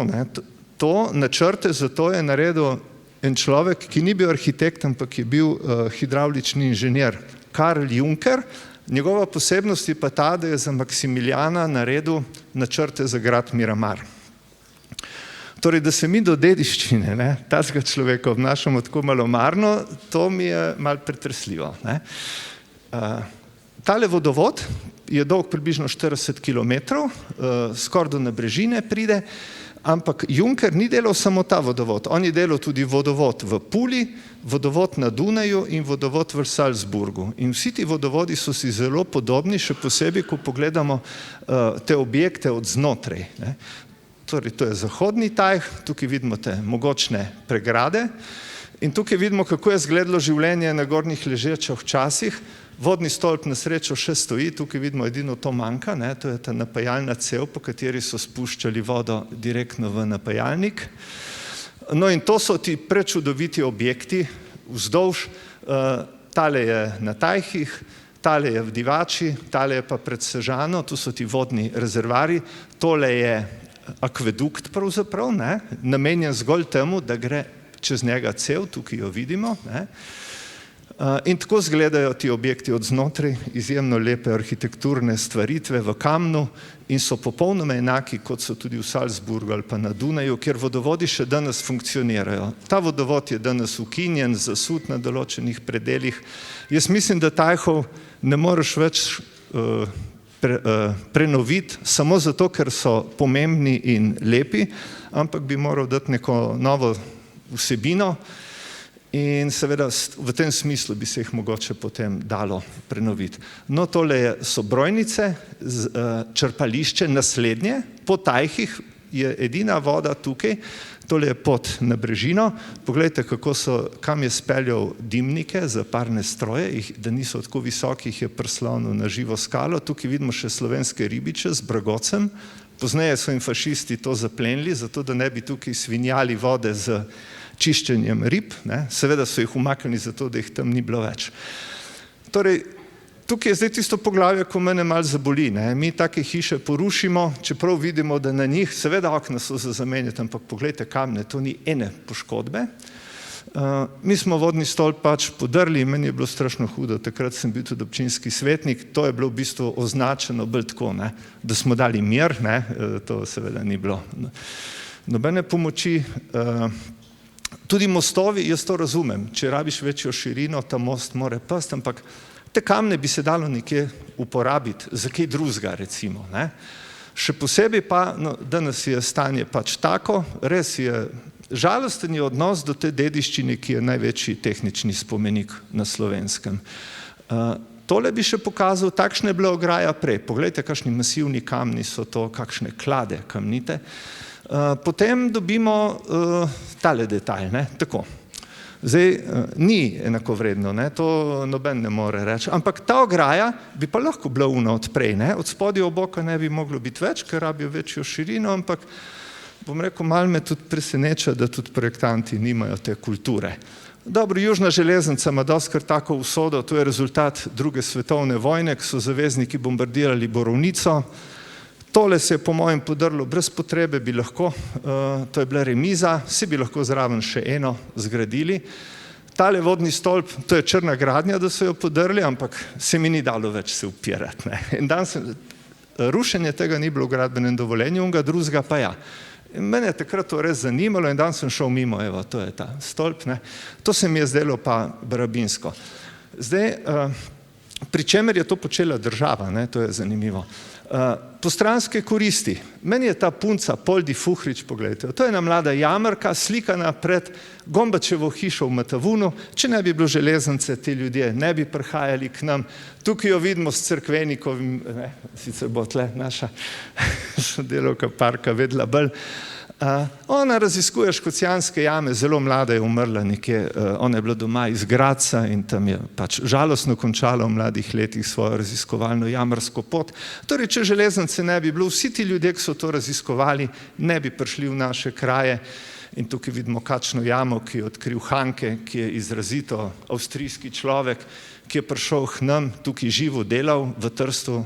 to načrte za to je naredil en človek, ki ni bil arhitekt, ampak je bil hidravlični inženir, Karl Juncker. Njegova posebnost je pa ta, da je za Maksimiljana naredil načrte za grad Miramar. Torej, da se mi do dediščine, tazga človeka obnašamo tako malomarno, to mi je malo pretresljivo. Tale vodovod je dolg približno 40 kilometrov, skoraj do nabrežine pride, ampak Juncker ni delal samo ta vodovod, on je delal tudi vodovod v Puli, vodovod na Dunaju in vodovod v Salzburgu. In vsi ti vodovodi so si zelo podobni, še posebej, ko pogledamo te objekte od znotraj. Torej, to je zahodni Tajh, tukaj vidimo te mogočne pregrade in tukaj vidimo, kako je izgledalo življenje na Gornjih Ležečah včasih. Vodni stolp na srečo še stoji, tukaj vidimo edino to manjka, to je ta napajalna cev, po kateri so spuščali vodo direktno v napajalnik. No in to so ti prečudoviti objekti vzdolž, tale je na Tajhih, tale je v Divači, tale je pa pred Sežano, tu so ti vodni rezervari, tole je akvedukt pravzaprav, namenjen zgolj temu, da gre čez njega cev, tukaj jo vidimo, in tako izgledajo ti objekti od znotraj, izjemno lepe arhitekturne stvaritve v kamnu in so popolnoma enaki, kot so tudi v Salzburgu ali pa na Dunaju, kjer vodovodi še danes funkcionirajo. Ta vodovod je danes ukinjen, zasut na določenih predelih. Jaz mislim, da Tajhov ne moreš več prenoviti samo zato, ker so pomembni in lepi, ampak bi moral dati neko novo vsebino. In seveda v tem smislu bi se jih mogoče potem dalo prenoviti. No, tole so Brojnice, črpališče, naslednje, po Tajhih je edina voda tukaj, tole je pod nabrežino, poglejte, kam je speljal dimnike za parne stroje, da niso tako visoki, jih je prislonil na živo skalo, tukaj vidimo še slovenske ribiče z Bragocem, pozneje so jim fašisti to zaplenili, zato da ne bi tukaj svinjali vode z čiščenjem rib, seveda so jih umaknili zato, da jih tam ni bilo več. Torej, tukaj je zdaj tisto poglavje, ko mene malo zaboli, mi take hiše porušimo, čeprav vidimo, da na njih, seveda okna so za zamenjati, ampak pogledajte kamne, to ni ene poškodbe. Mi smo vodni stolp pač podrli, meni je bilo strašno hudo, takrat sem bil tudi občinski svetnik, to je bilo v bistvu označeno bolj tako, da smo dali mir, to seveda ni bilo nobene pomoči. Tudi mostovi, jaz to razumem, če rabiš večjo širino, ta most mora pasti, ampak te kamne bi se dalo nekje uporabiti, za kaj drugega recimo. Še posebej pa, danes je stanje pač tako, res je žalosten je odnos do te dediščine, ki je največji tehnični spomenik na Slovenskem. Tole bi še pokazal, takšna je bila ograja prej, poglejte, kakšni masivni kamni so to, kakšne klade kamnite. Potem dobimo tale detalj, tako. Zdaj, ni enakovredno, to noben ne more reči, ampak ta ograja bi pa lahko bila od prej, od spodaj oboka ne bi moglo biti več, ker rabijo večjo širino, ampak bom rekel, malo me tudi preseneča, da tudi projektanti nimajo te kulture. Dobro, južna železnica ima dostikrat tako usodo, to je rezultat druge svetovne vojne, ko so zavezniki bombardirali Borovnico. Tole se je po mojem podrlo brez potrebe, bi lahko, to je bila remiza, vsi bi lahko zraven še eno zgradili. Tale vodni stolp, to je črna gradnja, da so jo podrli, ampak se mi ni dalo več se upirati. In danes rušenje tega ni bilo v gradbenem dovoljenju, onega drugega pa ja. In mene je takrat to res zanimalo in danes sem šel mimo, evo, to je ta stolp. To se mi je zdelo pa barabinsko. Zdaj, pri čemer je to počela država, to je zanimivo. Postranske koristi. Meni je ta punca Poldi Fuhrič, pogledajte, to je ena mlada jamarka, slikana pred Gombačevo hišo v Matavunu. Če ne bi bilo železnice, ti ljudje ne bi prihajali k nam. Tukaj jo vidimo s Cerkvenikovim, sicer bo tle naša sodelavka Parka vedela bolj. Ona raziskuje Škocjanske jame, zelo mlada je umrla nekje, ona je bila doma iz Gradca in tam je pač žalostno končala v mladih letih svojo raziskovalno jamarsko pot. Torej, če železnice ne bi bilo, vsi ti ljudje, ki so to raziskovali, ne bi prišli v naše kraje. In tukaj vidimo kakšno jamo, ki je odkril Hanke, ki je izrazito avstrijski človek, ki je prišel k nam, tukaj živo delal v Trstu.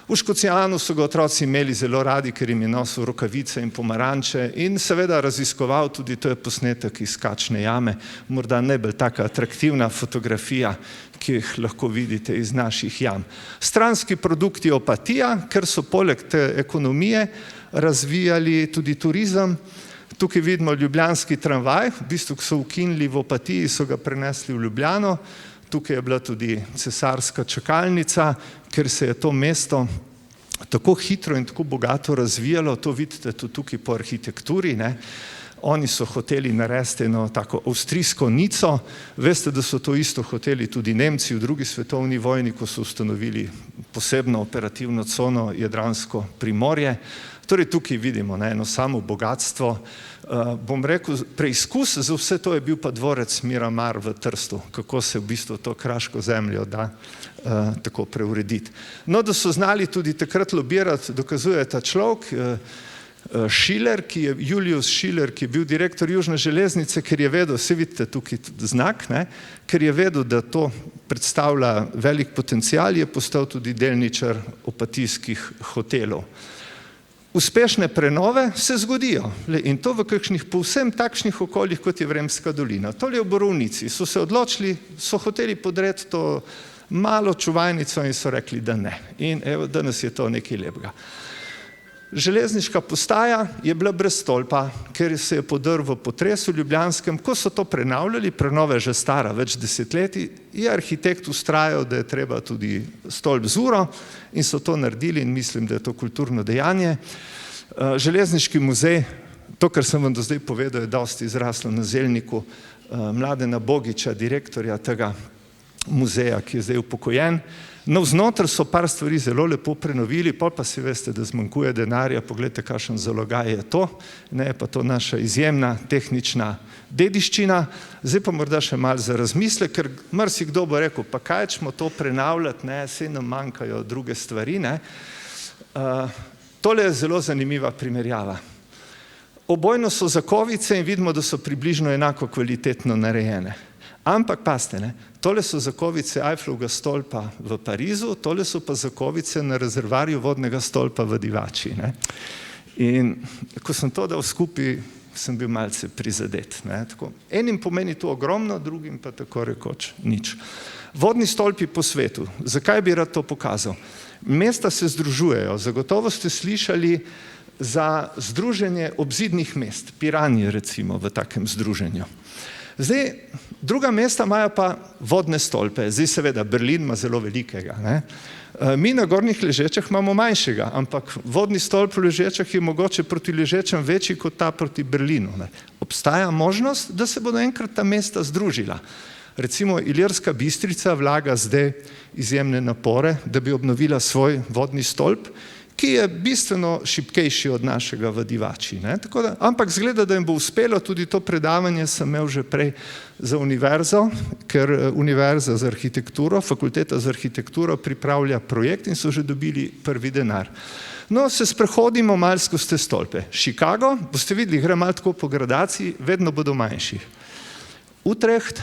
V Škocijanu so ga otroci imeli zelo radi, ker jim je nosil rokavice in pomaranče in seveda raziskoval, tudi to je posnetek iz kakšne jame, morda najbolj taka atraktivna fotografija, ki jih lahko vidite iz naših jam. Stranski produkti Opatija, ker so poleg te ekonomije razvijali tudi turizem. Tukaj vidimo ljubljanski tramvaj, v bistvu, ko so ukinili v Opatiji, so ga prenesli v Ljubljano. Tukaj je bila tudi cesarska čakalnica, ker se je to mesto tako hitro in tako bogato razvijalo, to vidite tudi tukaj po arhitekturi. Oni so hoteli narediti eno tako avstrijsko Nico, veste, da so to isto hoteli tudi Nemci v drugi svetovni vojni, ko so ustanovili posebno operativno cono Jadransko primorje. Torej tukaj vidimo eno samo bogatstvo. Bom rekel, preizkus za vse to je bil pa dvorec Miramar v Trstu, kako se v bistvu to kraško zemljo da tako preurediti. No, da so znali tudi takrat lobirati, dokazuje ta človek, Schiller, Julius Schiller, ki je bil direktor Južne železnice, ker je vedel, vse vidite tukaj znak, ker je vedel, da to predstavlja velik potencial, je postal tudi delničar opatijskih hotelov. Uspešne prenove se zgodijo in to v kakšnih povsem takšnih okoljih, kot je Vremska dolina. Tole v Borovnici so se odločili, so hoteli podreti to malo čuvajnico in so rekli, da ne. In evo, danes je to nekaj lepega. Železniška postaja je bila brez stolpa, ker se je podrl v potresu ljubljanskem. Ko so to prenavljali, prenova je že stara več desetletij, je arhitekt vztrajal, da je treba tudi stolp z uro in so to naredili in mislim, da je to kulturno dejanje. Železniški muzej, to, kar sem vam do zdaj povedal, je dosti izraslo na zelniku Mladena Bogiča, direktorja tega muzeja, ki je zdaj upokojen. Navznoter so par stvari zelo lepo prenovili, pol pa si veste, da zmanjkuje denarja, pogledajte, kakšen zalogaj je to, je pa to naša izjemna tehnična dediščina. Zdaj pa morda še malo za razmisle, ker marsikdo bo rekel, pa kaj ćemo to prenavljati, saj nam manjkajo druge stvari. Tole je zelo zanimiva primerjava. Obojno so zakovice in vidimo, da so približno enako kvalitetno narejene. Ampak paste, tole so zakovice Eiffelovega stolpa v Parizu, tole so pa zakovice na rezervarju vodnega stolpa v Divači. In ko sem to dal skupaj, sem bil malce prizadet. Enim pomeni to ogromno, drugim pa tako rekoč nič. Vodni stolpi po svetu. Zakaj bi rad to pokazal? Mesta se združujejo. Zagotovo ste slišali za združenje obzidnih mest. Piranje recimo v takem združenju. Zdaj, druga mesta imajo pa vodne stolpe. Zdaj seveda Berlin ima zelo velikega. Mi na Gornjih Ležečah imamo manjšega, ampak vodni stolp v Ležečah je mogoče proti Ležečem večji kot ta proti Berlinu. Obstaja možnost, da se bodo enkrat ta mesta združila. Recimo Ilirska Bistrica vlaga zdaj izjemne napore, da bi obnovila svoj vodni stolp, ki je bistveno šibkejši od našega v Divači. Ampak zgleda, da jim bo uspelo, tudi to predavanje sem imel že prej za univerzo, ker Univerza za arhitekturo, Fakulteta za arhitekturo pripravlja projekt in so že dobili prvi denar. No, se sprehodimo malo skozi te stolpe. Chicago, boste videli, gre malo tako po gradaciji, vedno bodo manjši. Utrecht,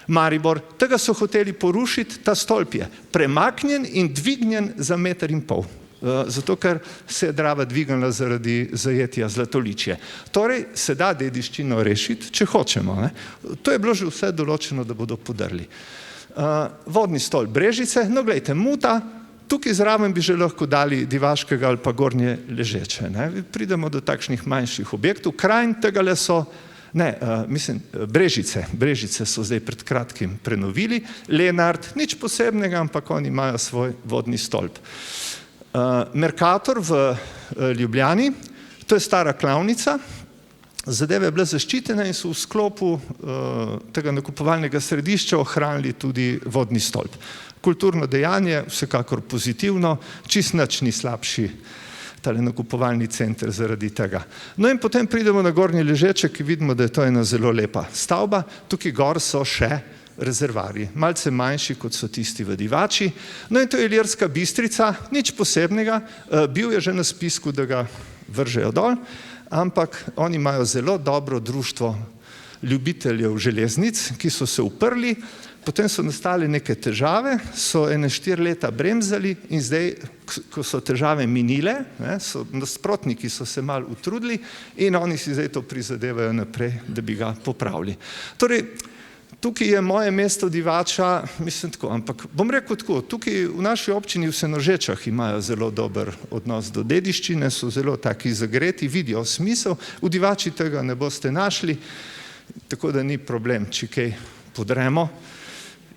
Maribor, tega so hoteli porušiti, ta stolp je premaknjen in dvignjen za 1,5 metra. zato ker se je Drava dvignila zaradi zajetja Zlatoličje. Torej, se da dediščino rešiti, če hočemo. Ne? To je bilo že vse določeno, da bodo podrli. Vodni stolp Brežice, no glejte, Muta, tukaj zraven bi že lahko dali Divaškega ali pa Gornje Ležeče. Ne? Pridemo do takšnih manjših objektov, Krajn tegale so, Brežice so zdaj pred kratkim prenovili, Lenart, nič posebnega, ampak oni imajo svoj vodni stolp. Mercator v Ljubljani, to je stara klavnica, zadeva je bila zaščitena in so v sklopu tega nakupovalnega središča ohranili tudi vodni stolp. Kulturno dejanje, vsekakor pozitivno, čist nič ni slabši tale nakupovalni center zaradi tega. No in potem pridemo na Gornje Ležeče, ki vidimo, da je to ena zelo lepa stavba. Tukaj gor so še rezervarji, malce manjši, kot so tisti v Divači. No in to je Ilirska Bistrica, nič posebnega, bil je že na spisku, da ga vržejo dol, ampak oni imajo zelo dobro društvo ljubiteljev železnic, ki so se uprli, potem so nastale neke težave, so 4 leta bremzali in zdaj, ko so težave minile, nasprotniki so se malo utrudili in oni si zdaj to prizadevajo naprej, da bi ga popravili. Torej, tukaj je moje mesto Divača, mislim tako, ampak bom rekel tako, tukaj v naši občini v Senožečah imajo zelo dober odnos do dediščine, so zelo taki zagreti, vidijo smisel, v Divači tega ne boste našli, tako da ni problem, če kaj podremo.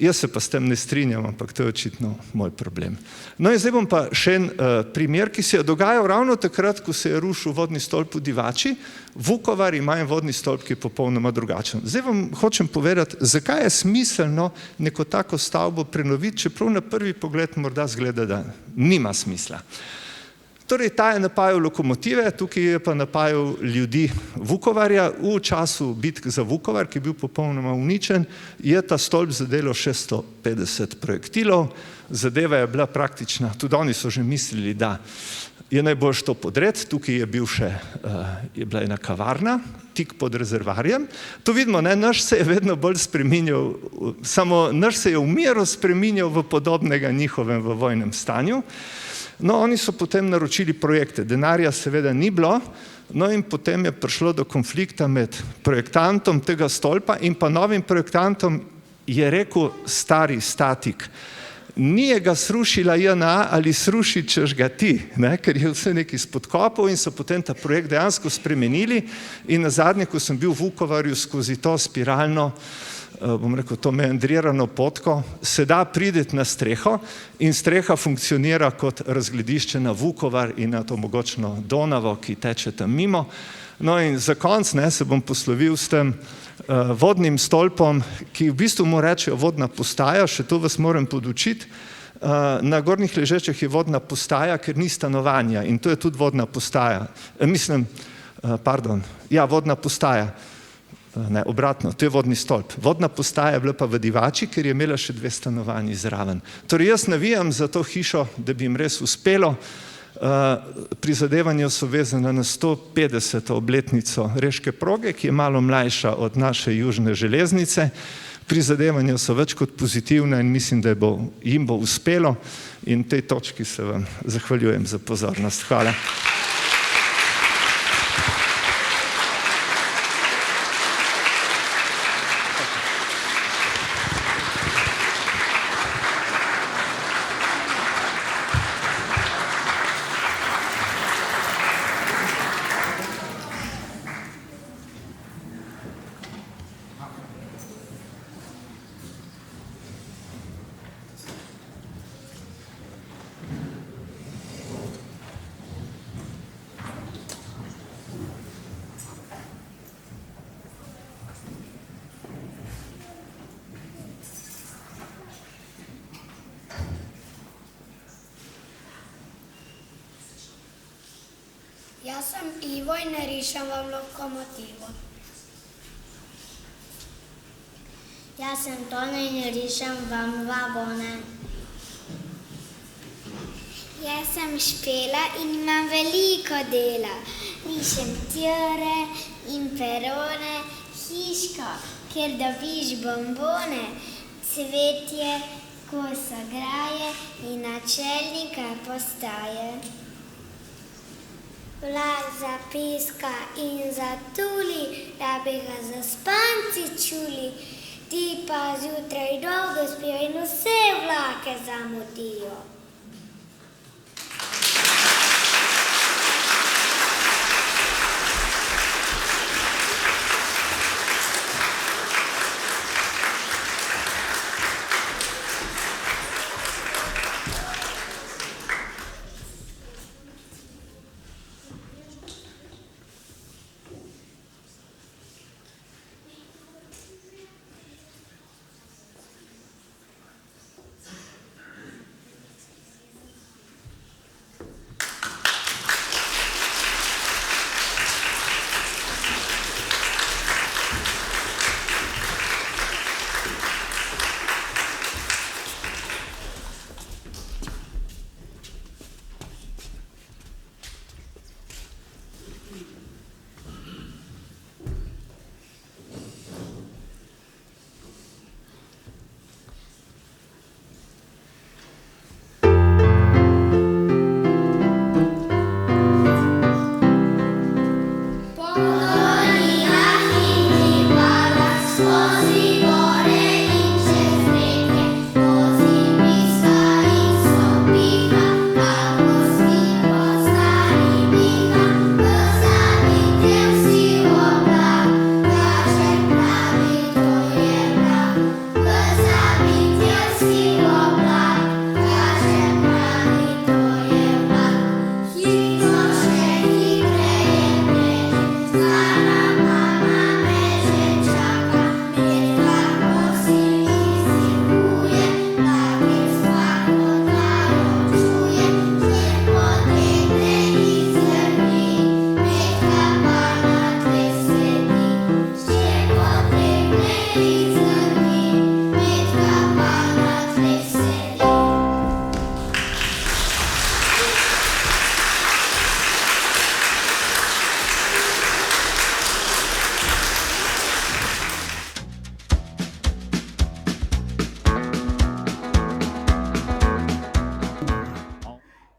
Jaz se pa s tem ne strinjam, ampak to je očitno moj problem. No in zdaj bom pa še en primer, ki se je dogajal ravno takrat, ko se je rušil vodni stolp v Divači. Vukovar ima en vodni stolp, ki je popolnoma drugačen. Zdaj vam hočem povedati, zakaj je smiselno neko tako stavbo prenoviti, čeprav na prvi pogled morda zgleda, da nima smisla. Torej, ta je napajal lokomotive, tukaj je pa napajal ljudi Vukovarja. V času bitk za Vukovar, ki je bil popolnoma uničen, je ta stolp zadelo 650 projektilov. Zadeva je bila praktična, tudi oni so že mislili, da je najboljš to podreti. Tukaj je bila ena kavarna, tik pod rezervarjem. To vidimo, naš se je vedno bolj spreminjal, samo naš se je v miru spreminjal v podobnega njihovem v vojnem stanju. No, oni so potem naročili projekte, denarja seveda ni bilo, no in potem je prišlo do konflikta med projektantom tega stolpa in pa novim projektantom, je rekel stari statik, nije ga srušila JNA ali sruši, češ ga ti, ker je vse nekaj spodkopal in so potem ta projekt dejansko spremenili in nazadnje, ko sem bil v Vukovarju skozi to spiralno, bom rekel, to meandrirano potko, se da prideti na streho in streha funkcionira kot razgledišče na Vukovar in na to mogočno Donavo, ki teče tam mimo. No in za konc se bom poslovil s tem vodnim stolpom, ki v bistvu mu rečejo vodna postaja, še to vas moram podučiti. Na Gornjih Ležečah je vodna postaja, ker ni stanovanja in to je tudi vodna postaja. Vodna postaja. Ne, obratno, to je vodni stolp. Vodna postaja je bila pa v Divači, ker je imela še 2 stanovanji zraven. Torej jaz navijam za to hišo, da bi jim res uspelo. Prizadevanja so vezana na 150. obletnico Reške proge, ki je malo mlajša od naše južne železnice. Prizadevanja so več kot pozitivna in mislim, da jim bo uspelo in tej točki se vam zahvaljujem za pozornost. Hvala. Jaz sem Ivo in narišem vam lokomotivo. Jaz sem Tone in narišem vam vagone. Jaz sem Špela in imam veliko dela. Rišem tire in perone, hiško, kjer dobiš bombone, cvetje, ko se graje in načelnika postaje. Vlak zapiska in zatuli, da bi ga zaspanci čuli, ti pa zjutraj dolgo spijo in vse vlake zamudijo.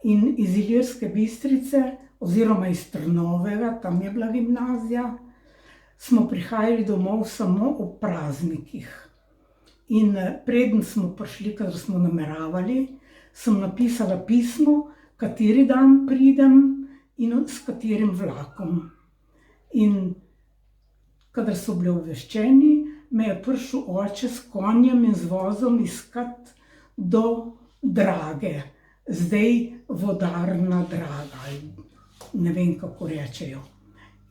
In iz Ilirske Bistrice, oziroma iz Trnovega, tam je bila gimnazija, smo prihajali domov samo ob praznikih. In preden smo prišli, kadar smo nameravali, sem napisala pismo, kateri dan pridem in s katerim vlakom. In kadar so bili obveščeni, me je prišel oče s konjem in z vozom iskat do Drage. Zdaj vodarna Draga, ne vem, kako rečejo.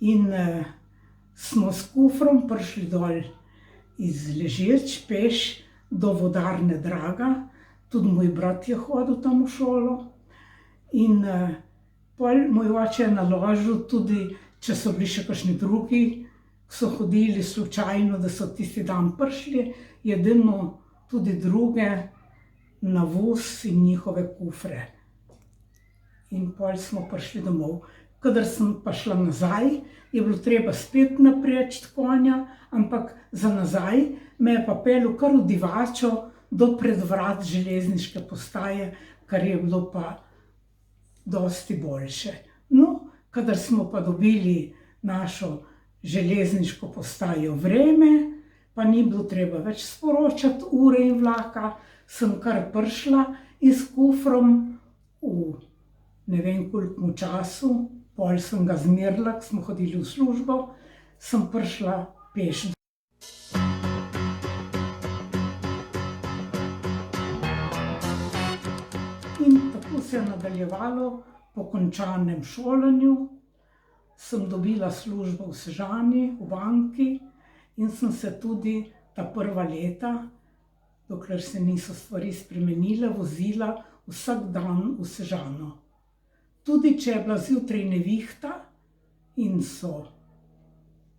In smo s kufrom prišli dol iz Ležirč, peš do vodarne Draga. Tudi moj brat je hodil tam v šolo. In pol moj oče je naložil tudi, če so bili še kakšni drugi, ki so hodili slučajno, da so tisti dan prišli, jedino tudi druge na voz in njihove kufre. In pol smo prišli domov. Kadar sem pa šla nazaj, je bilo treba spet napreči konja, ampak za nazaj me je pa peljal kar v Divačo do predvrat železniške postaje, kar je bilo pa dosti boljše. No, kadar smo pa dobili našo železniško postajo Vreme, pa ni bilo treba več sporočati ure in vlaka, sem kar prišla in s kufrom v ne vem koliko času, pol sem ga zmerila, ko smo hodili v službo, sem prišla peš. In tako se je nadaljevalo. Po končanem šolanju sem dobila službo v Sežani, v banki, in sem se tudi ta prva leta, dokler se niso stvari spremenile, vozila vsak dan v Sežano. Tudi če je bila zjutraj nevihta in so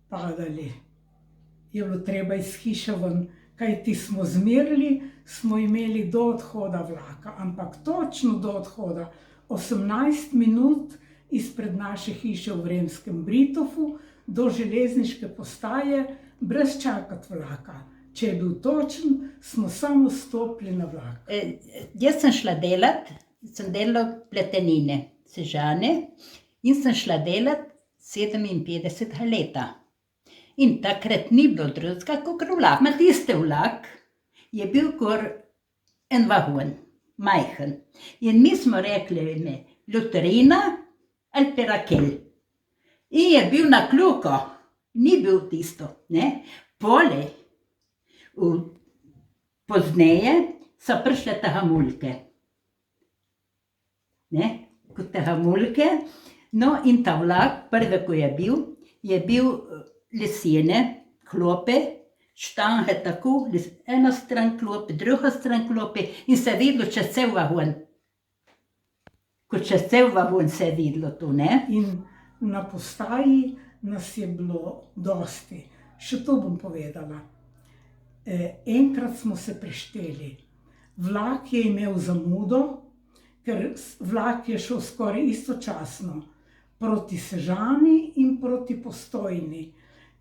padali, je bilo treba iz hiše ven, kajti smo zmerili, smo imeli do odhoda vlaka, ampak točno do odhoda, 18 minut izpred naše hiše v Vremskem Britofu do železniške postaje, brez čakati vlaka. Če je bil točen, smo samo stopili na vlak. Jaz sem šla delat, sem delala pletenine, Sežane, in sem šla delat 57 leta. In takrat ni bilo drugega kot vlak. Ma tiste vlak je bil kar en vagon, majhen. In mi smo rekli ime Lutrina ali Perakel. In je bil na kljuko, ni bil tisto, ne. Pole, pozneje so prišle tahamulke. Ne, kot tahamulke. No, in ta vlak, prvi, ko je bil lesene klope, štange tako, ena stran klope, druga stran klope in se je videlo čez cel vagon. Kot čez cel vagon se je videlo to, ne. In na postaji nas je bilo dosti. Še to bom povedala. Enkrat smo se prešteli. Vlak je imel zamudo, ker vlak je šel skoraj istočasno proti Sežani in proti Postojni,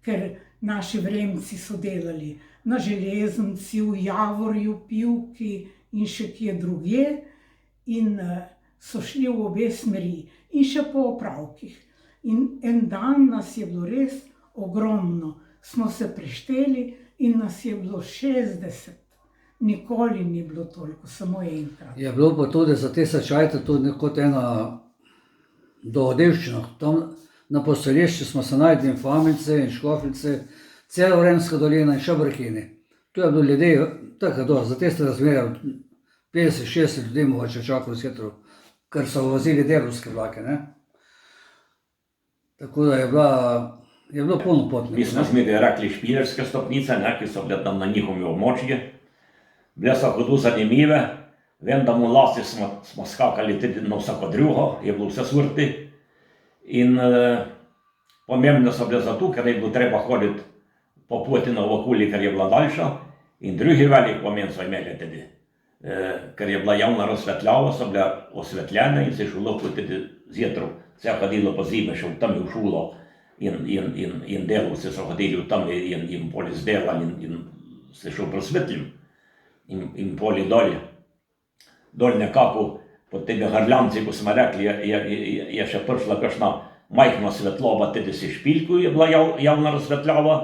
ker naši vremci so delali na železnici, v Javorju, Pivki in še kje drugje in so šli v obe smeri in še po opravkih. In en dan nas je bilo res ogromno. Smo se prešteli in nas je bilo 60. Nikoli ni bilo toliko, samo enkrat. Je bilo pa tudi za te sečajte tudi kot ena dogodivščina. Tam na postajališču smo se najdli in Famice in Škofljice, cela Vrenska dolina in še Brkini. Tu je bilo ljudi, tako za tiste razmere, 50-60 ljudi mogoče čakalo hitro, ker so vozili delovske vlake, ne. Tako da je bilo polno potnikov. Mi smo zmeraj rekli špilerske stopnice, ne, ki so bile tam na njihovi območji. Bile so hudo zanimive. Vem, da v Lasi smo skakali tudi na vsako drugo, je bilo vse sorti. In pomembne so bile zato, ker je bilo treba hoditi po poti na okoli, ker je bila daljša. In drugi velik pomen so imeli tudi, ker je bila javna razsvetljava, so bile osvetljene in se šlo lahko tudi zjutraj. Se je hodilo po zime še tam v šolo in delavci so hodili tam in poli zdelali in se šel prosvetljim. In poli dol. Dol nekako pod tega Hrljanci, ko smo rekli, je še prišla kakšna majhna svetloba, tudi si Špiljku je bila javna razsvetljava.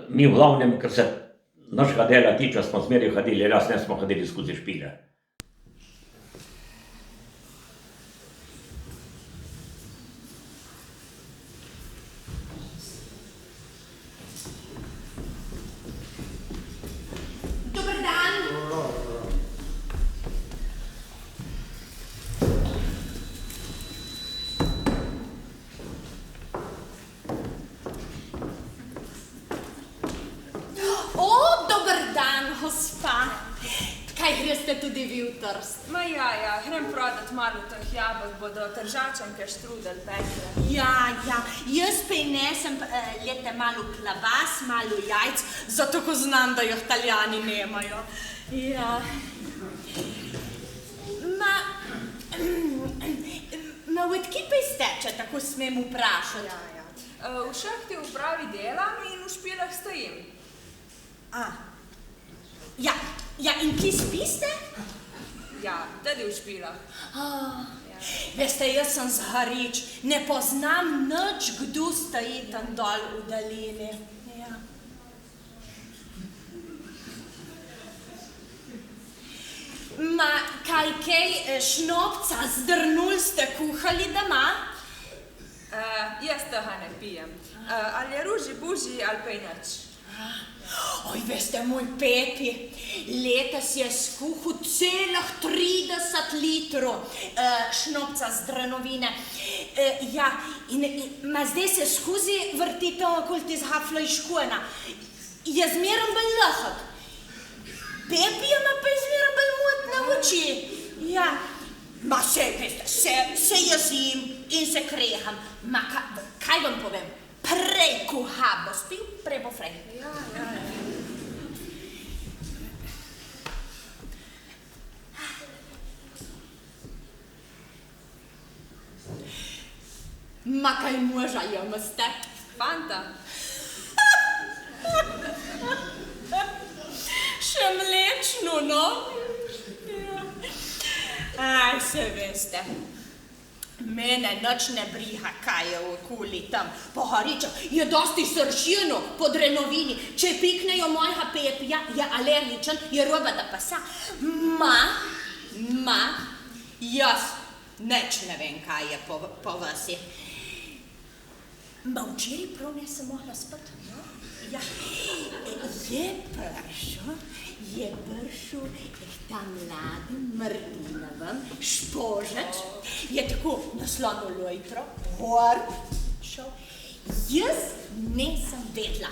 Mi v glavnem, ker se našega dela tiče, smo zmeraj hodili, raz ne smo hodili skozi Špilje. Tudi vi v Trst. Ma ja, grem prodat malo teh jabolk, bodo Tržačanke štrudel pekle. Ja, jaz prinesem lete malo klobas, malo jajc, zato ko znam, da jih Italijani nemajo. Ja. Ma od kje pa izteče, tako smem vprašati? Ja. V šahti v upravi delam in v Špilah stojim. Ja, in kje spiste? Ja, tudi v Špilah. Veste, jaz sem z Harič, ne poznam nič, kdo stoji tam dol v dalini. Ja. Ma, kaj šnopca zdrnul ste kuhali doma? Jaz tega ne pijem. Ali je ruži buži ali pa inač. Oj, veste, moj Pepi, letos je skuhal celih 30 litrov šnopca z drenovine. Ja, in zdaj se skozi vrti to okoli te zhafla iz škojna. Je zmeraj bolj lahek. Pepi ima pa zmeraj bolj motne oči. Ja, ma sej, veste, se jezim in se kreham. Ma kaj vam povem? Prej kuha bo spil, prej bo frej. Ja. Ma kaj moža jemste? Fanta. no? Aj, se veste, mene nič ne briha, kaj je okoli tam. Pohariča je dosti sršino pod Renovini. Če piknejo mojega Pepija, je alergičen, je roba da pasa. Jaz nič ne vem, kaj je po vasi. Ma včeraj prav nisem mogla spati, no? Ja, je prišel ta mladi Martinovan Špožec, je tako naslonil lojtro, gor šel. Jaz nisem vedela,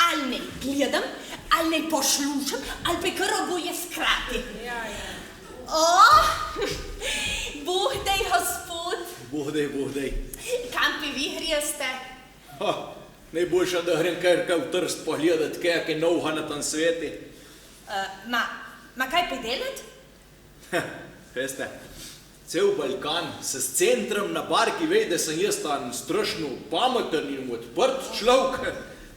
ali ne gledam, ali ne poslušam, ali pa kar oboje skrati. Bog dej, gospod. Bog dej. Kam pi vi greste? Najboljša, da grem kar v Trst pogledat, kaj je novega na tem sveti. Ma kaj pa delat? Veste, cel Balkan se s centrom na barki ve, da sem jaz tam strašno pameten in odprt človek.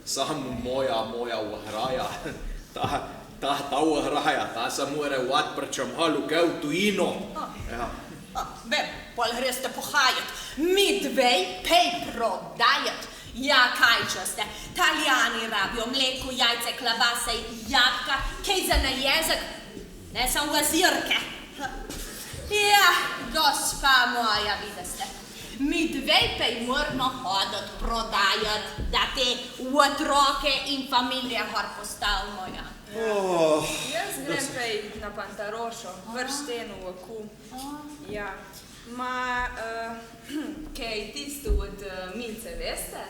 Samo moja ograja, ta ograja, ta se mora odprča malo kaj v tujino. Vem, pol greste pohajat, mi dvej pej prodajat. Ja, kaj če ste, Talijani rabijo mleko, jajce, klobase, jabolka, kaj za na jezik, ne samo gazirke. Ja, gospa moja, vidite, mi dvej pej moramo hoditi prodajat, da te otroke in familije gor postavimo, ja. Jaz grem pej na Pantarošo, vrštenu v oku. Ja. Kaj tisto od Milce veste?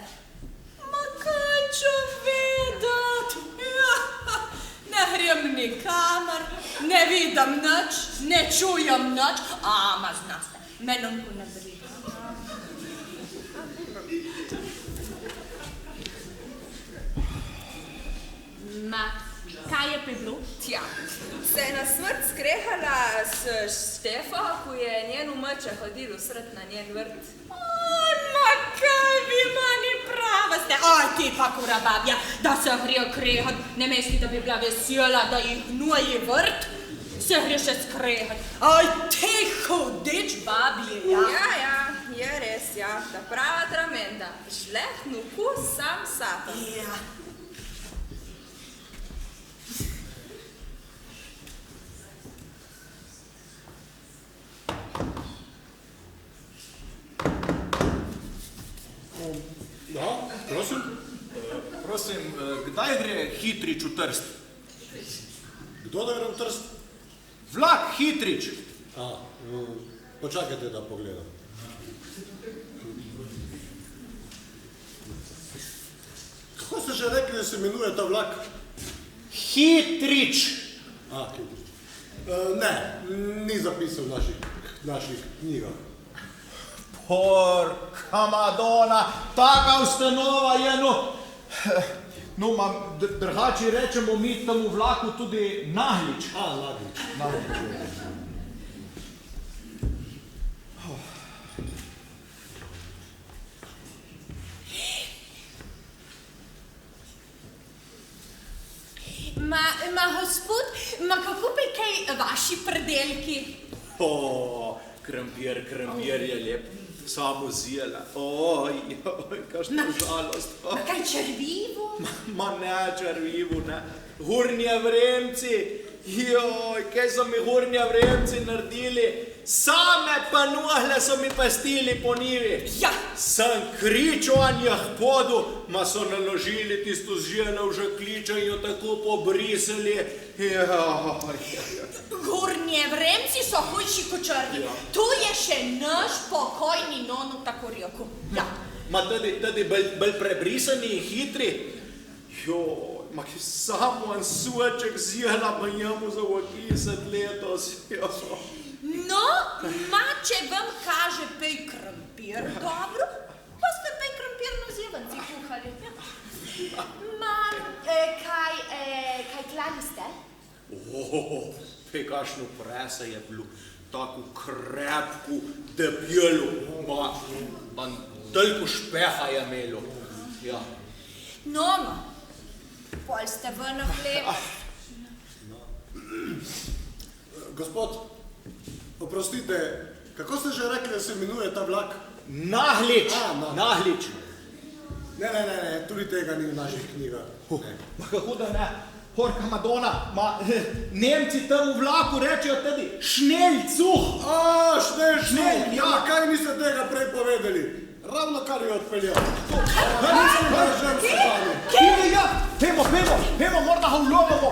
Ma kaj če vedat? Ne grem nikamor, ne vidim nič, ne čujem nič, ma znaste, menom ko ne briga. Kaj je pa bilo? Tja, se je na smrt skrehala s Štefo, ko je njen umača hodil vsred na njen vrt. Ma kaj vi mani prava ste? Ti pa kura babja, da se grejo krehat, ne misli, da bi bila vesela, da jih noji vrt? Se gre še skrehat. Ti hudič babje, ja? Ja, je res, ja, ta prava tramenda. Žlehnu kus sam sata. Ja. No, prosim, kdaj gre Hitrič v Trst? Kdo da gre v Trst? Vlak Hitrič. Počakajte, da pogledam. Kako ste že rekli, da se imenuje ta vlak? Hitrič. Hitrič. Ne, ni zapisal v naših knjigah. Porka Madona, taka ustanova je, drugače rečemo mi temu vlaku tudi Naglič. Naglič. Gospod, kako pa kaj vaši predelki? Krompir je lep, samo zjela. Kakšna žalost. Ma kaj črvivo? Ma ne črvivo, ne. Hurnje vremci, kaj so mi hurnje vremci naredili? Same pa nohle so mi pastili po njivi. Ja. Sem kričovanjah podu, ma so naložili tisto ženo že kliča in jo tako pobrisali. Hurnje vremci so hujši kot črvi. Tu je še naš pokojni nonu tako rekel. Ja. Ma tudi bolj prebrisani in hitri. Ma samo en suček zjela pa njemu za okisat letos. No, če vam kaže pej krompir, dobro, pa ste pej krompir na zjevanci kuhali. Kaj klali ste? Pej kakšno presa je bilo, tako krepko, debelo, pa toliko špeha je imelo. No, pol ste ven na hleb. Gospod, oprostite, kako ste že rekli, da se imenuje ta vlak? Naglič, Naglič. Ne, tudi tega ni v naših knjigah. Ma kako da ne? Porka Madonna, Nemci tam v vlaku rečejo tudi šnelcuh. Šnelcuh, ja, kaj niste tega prej povedali? Ravno kar je odpeljal. Kje je? Pemo, morda ga vlomimo.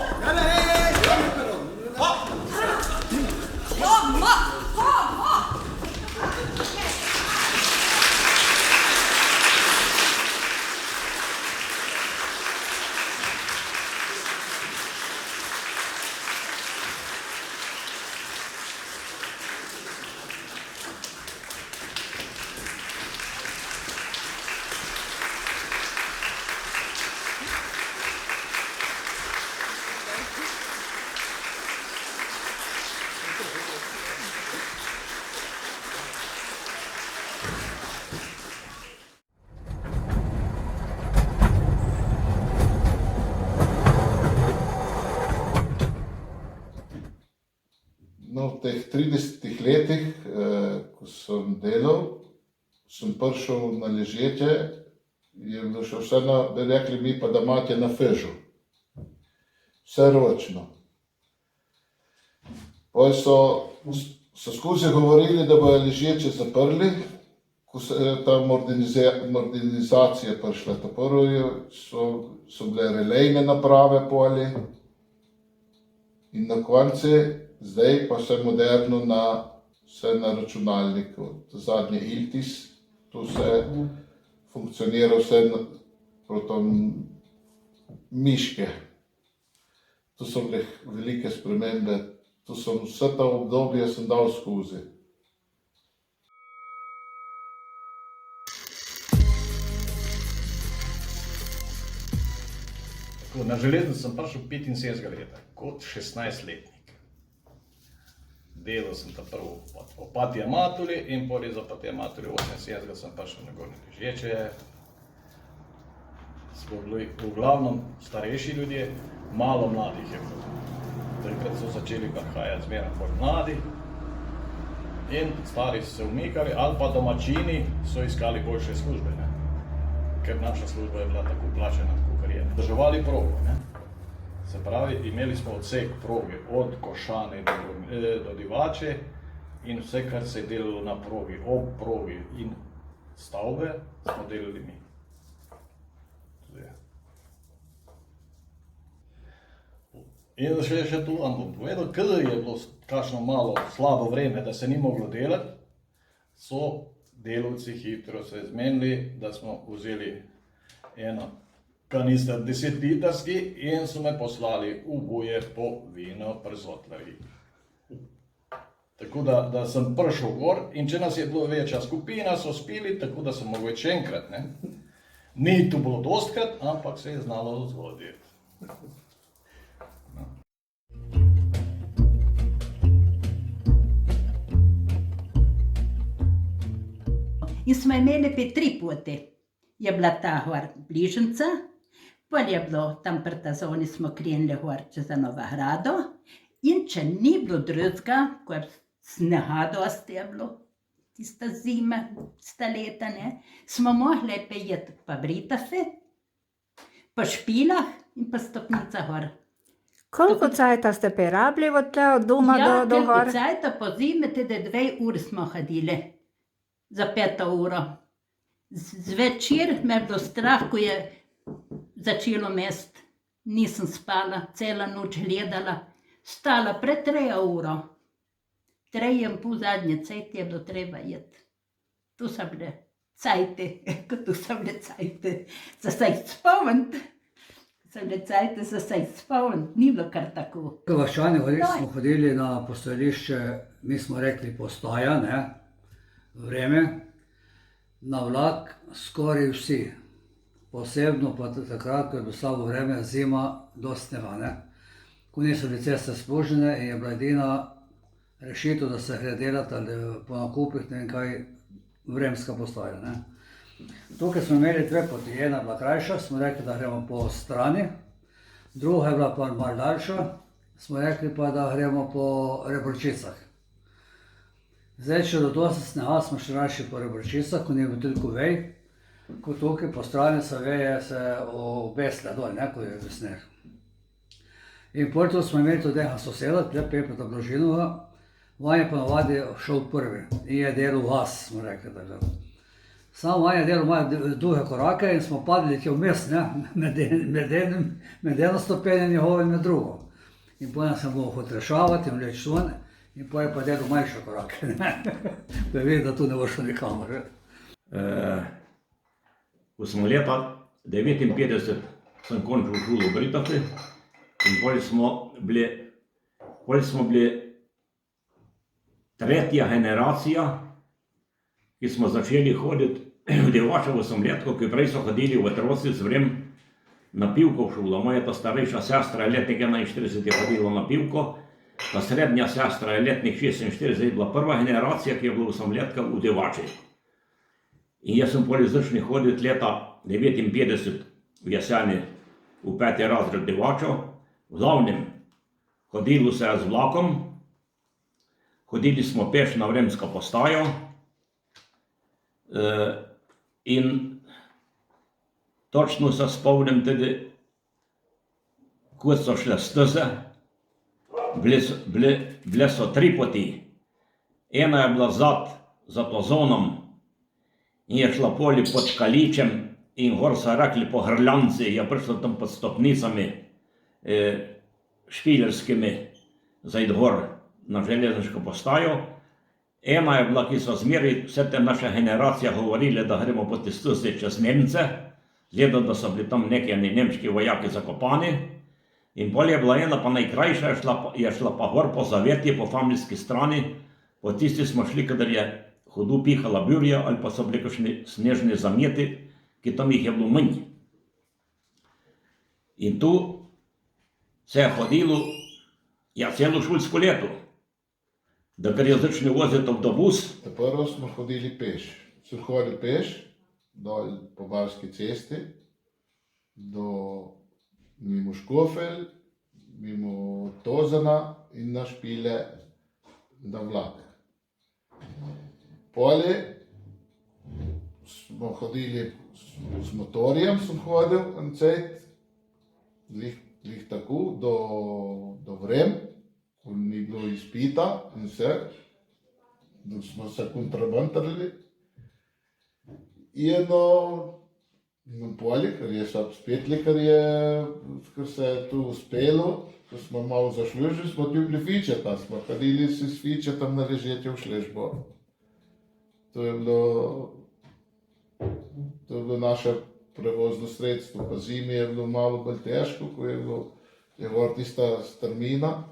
V teh 30 letih, ko sem delal, sem prišel na ležetje, je bilo še vseeno, da rekli mi pa, da imate na fežu. Vse ročno. Potem so skozi govorili, da bojo ležeče zaprli, ko se je ta modernizacija prišla. Prvo so bile relejne naprave poli in na koncu zdaj pa vse moderno vse na računalniku. Zadnji Iltis, tu vse funkcionira vse proti miške. Tu so bile velike spremembe, tu sem vse ta obdobje sem dal skozi. Na železnico sem prišel 75 leta, kot 16-letnik. Delal sem ta prvo v Opatiji Matuli in potem iz Opatije Matuli 78 sem prišel na Gornje Ležeče. Smo bili v glavnem starejši ljudje, malo mladih je bilo. Takrat so začeli prihajati zmeraj bolj mladi in stari so se umikali ali pa domačini so iskali boljše službe, ne? Ker naša služba je bila tako plačena, tako kar je. Vzdrževali progo, ne? Se pravi, imeli smo odsek proge od Košane do Divače in vse, kar se je delalo na progi, ob progi in stavbe, smo delali mi. In še tu vam bom povedal, kada je bilo kakšno malo slabo vreme, da se ni moglo delati, so delavci hitro se zmenili, da smo vzeli eno kanister 10-litrski in so me poslali v Buje po vino pri Zotlarji. Tako da sem prišel gor in če nas je bilo večja skupina, so spili, tako da sem mogel še enkrat, ne. Ni to bilo dostkrat, ampak se je znalo zgoditi. In smo imeli pe 3 poti. Je bila ta gor Bližnjica, pol je bilo tam pri Tazoni smo krenili gor čez Novohrado in če ni bilo drugega, ko je snega dosti je bilo, tista zima, tista leta, ne, smo mogli pe jeti pa Britafe, pa Špilah in pa stopnica gor. Koliko cajta ste pe rabili od doma do gor? Ja, koliko cajta po zime, tudi 2 uri smo hodili. Za 5 uro. Zvečer me je bilo strah, ko je začelo mest. Nisem spala, cela noč gledala. Stala pred 3 uro. 3,5 zadnje cajt je bilo treba jeti. Tu so bile cajte, tu so bile cajte. Za se jih spomniti. So bile cajte, za se jih spomniti. Ni bilo kar tako. Ko Vaščani smo hodili na postajališče, mi smo rekli postaja, ne? Vreme, na vlak skoraj vsi, posebno pa takrat, ko je bilo slabo vreme, zima, dosti snega, ne. Ko niso bile ceste splužene in je bila edina rešitev, da se gre delati ali po nakupih, ne vem kaj, vremska postaja, ne. Tukaj smo imeli 2 poti, ena bila krajša, smo rekli, da gremo po strani, druga je bila pa malo daljša, smo rekli pa, da gremo po Rebrčicah. Zdaj, če do to se snega, smo še rašli po Rebrčicah, ko ni bilo toliko vej, ko tukaj po strani se veje se obesle dol, ne, ko je sneg. In potem tu smo imeli tudi soseda, Pepeta Blažinova, on je ponovadi šel prvi in je delal vas, smo rekli takrat. Samo on je delal malo duhe korake in smo padli tja vmes, ne, med eno stopenje njegovo in med drugo. In potem sem mogel hotrešavati in vleči ven in potem je pa delal manjše korake, ne. Ko je videl, da tu ne bo šel nikamor. Ko smo leta 1959 sem končil šolo v Britafi in potem smo bili tretja generacija, ki smo začeli hoditi v Divačevo Semletko, ki prej so hodili v otroci z vrem na pivko v šolo. Moja ta starejša sestra je letnik 41 je hodila na pivko, ta srednja sestra je letnik 46 je bila prva generacija, ki je bila v Semletka v Divači. In jaz sem potem začel hoditi leta 1959 v jeseni v 5. razred Divačo. V glavnem, hodilo se je z vlakom, hodili smo peš na Vremsko postajo in točno se spomnim tudi, kot so šle steze, bile so 3 poti. Ena je bila za Tozonom in je šla poli pod Škaličem in gor so rekli po Hrljanci, je prišla tam pod stopnicami špilerskimi za iti gor na železniško postajo. Ena je bila, ki so zmeri vse te naše generacije govorili, da gremo po te stezi čez Nemce, gleda, da so bili tam neki nemški vojaki zakopani. In bolj je bila ena pa najkrajša, je šla pa gor po Zavetje, po familijski strani, po tisti smo šli, kadar je hudo pihala burja ali pa so bili kakšni snežni zameti, ki tam jih je bilo manj. In tu se je hodilo celo šolsko leto. Da ker je začel voziti avtobus. Prvo smo hodili peš. So hodili peš dol po Barski cesti, mimo Škofelj, mimo Tozana in na Špile na vlak. Poli smo hodili s motorjem, sem hodil en cajt, glih tako do Vrem, ko ni bilo izpita in vse, da smo se kontrabandirali. In poli, ker je spetli, ker se je tu uspelo, ko smo malo zašlužili, smo tu bili fičeta, smo hodili si s fičetom na ležetje v Šležbo. To je bilo naše prevozno sredstvo, pa zimi je bilo malo bolj težko, ko je gor tista strmina.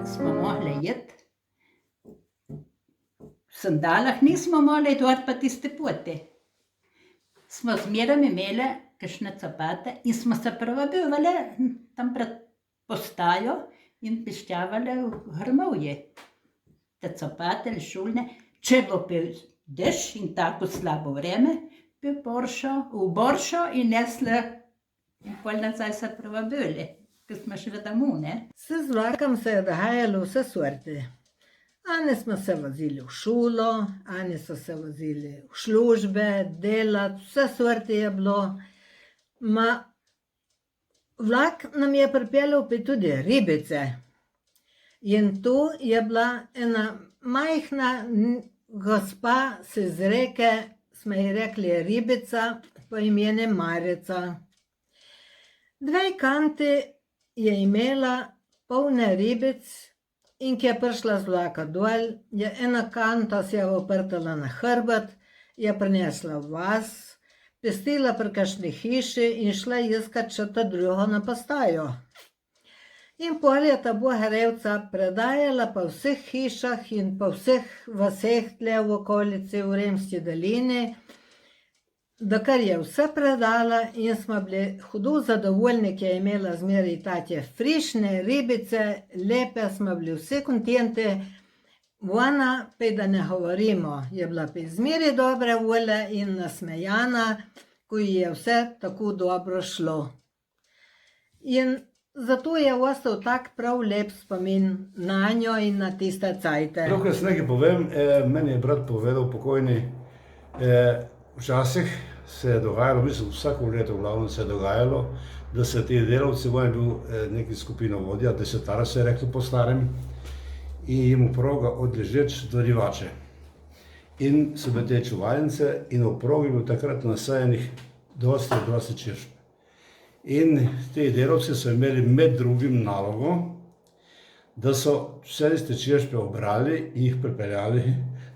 Smo mohli jeti. V sandalah nismo mogli iti gor pa tiste poti. Smo zmeraj imeli kakšne copate in smo se privabivali tam pred postajo in piščavali v grmovje. Te copate ali šulne, če bo pil dež in tako slabo vreme, bi v boršo in nesli in pol nazaj se privabili. Ker smo šli domov, ne? S vlakom se je dogajalo vse sorte. Ani smo se vozili v šolo, ani so se vozili v službe, delati, vse sorte je bilo. Vlak nam je pripeljal pa tudi ribice. In tu je bila ena majhna gospa se z reke, smo ji rekli ribica, po imenu Marica. Dve kanti je imela polne ribic in ki je prišla z vlaka dol, je ena kanta se je oprtala na hrbet, je prinesla v vas, pestila pri kakšni hiši in šla iskat še to drugo na postajo. In pol je ta bogarevca predajala po vseh hišah in po vseh vaseh tle v okolici v Remški dolini, dokler je vse predala in smo bili hudo zadovoljni, ki je imela zmeraj take frišne ribice, lepe, smo bili vsi kontenti. Ona, pa da ne govorimo, je bila pa zmeraj dobre volje in nasmejana, ko ji je vse tako dobro šlo. In zato je ostal tak prav lep spomin na njo in na tiste cajte. Dokaj se nekaj povem, meni je brat povedal pokojni, včasih se je dogajalo, mislim, vsako leto v glavnem se je dogajalo, da se ti delavci, on je bil neki skupinovodja, desetara se je reklo po starem, in jim proga od Ležeč do Rivače. In so bile te čuvalnice in v progi bil takrat nasajenih dosti češp. In ti delavci so imeli med drugim nalogo, da so vse te češpe obrali in jih pripeljali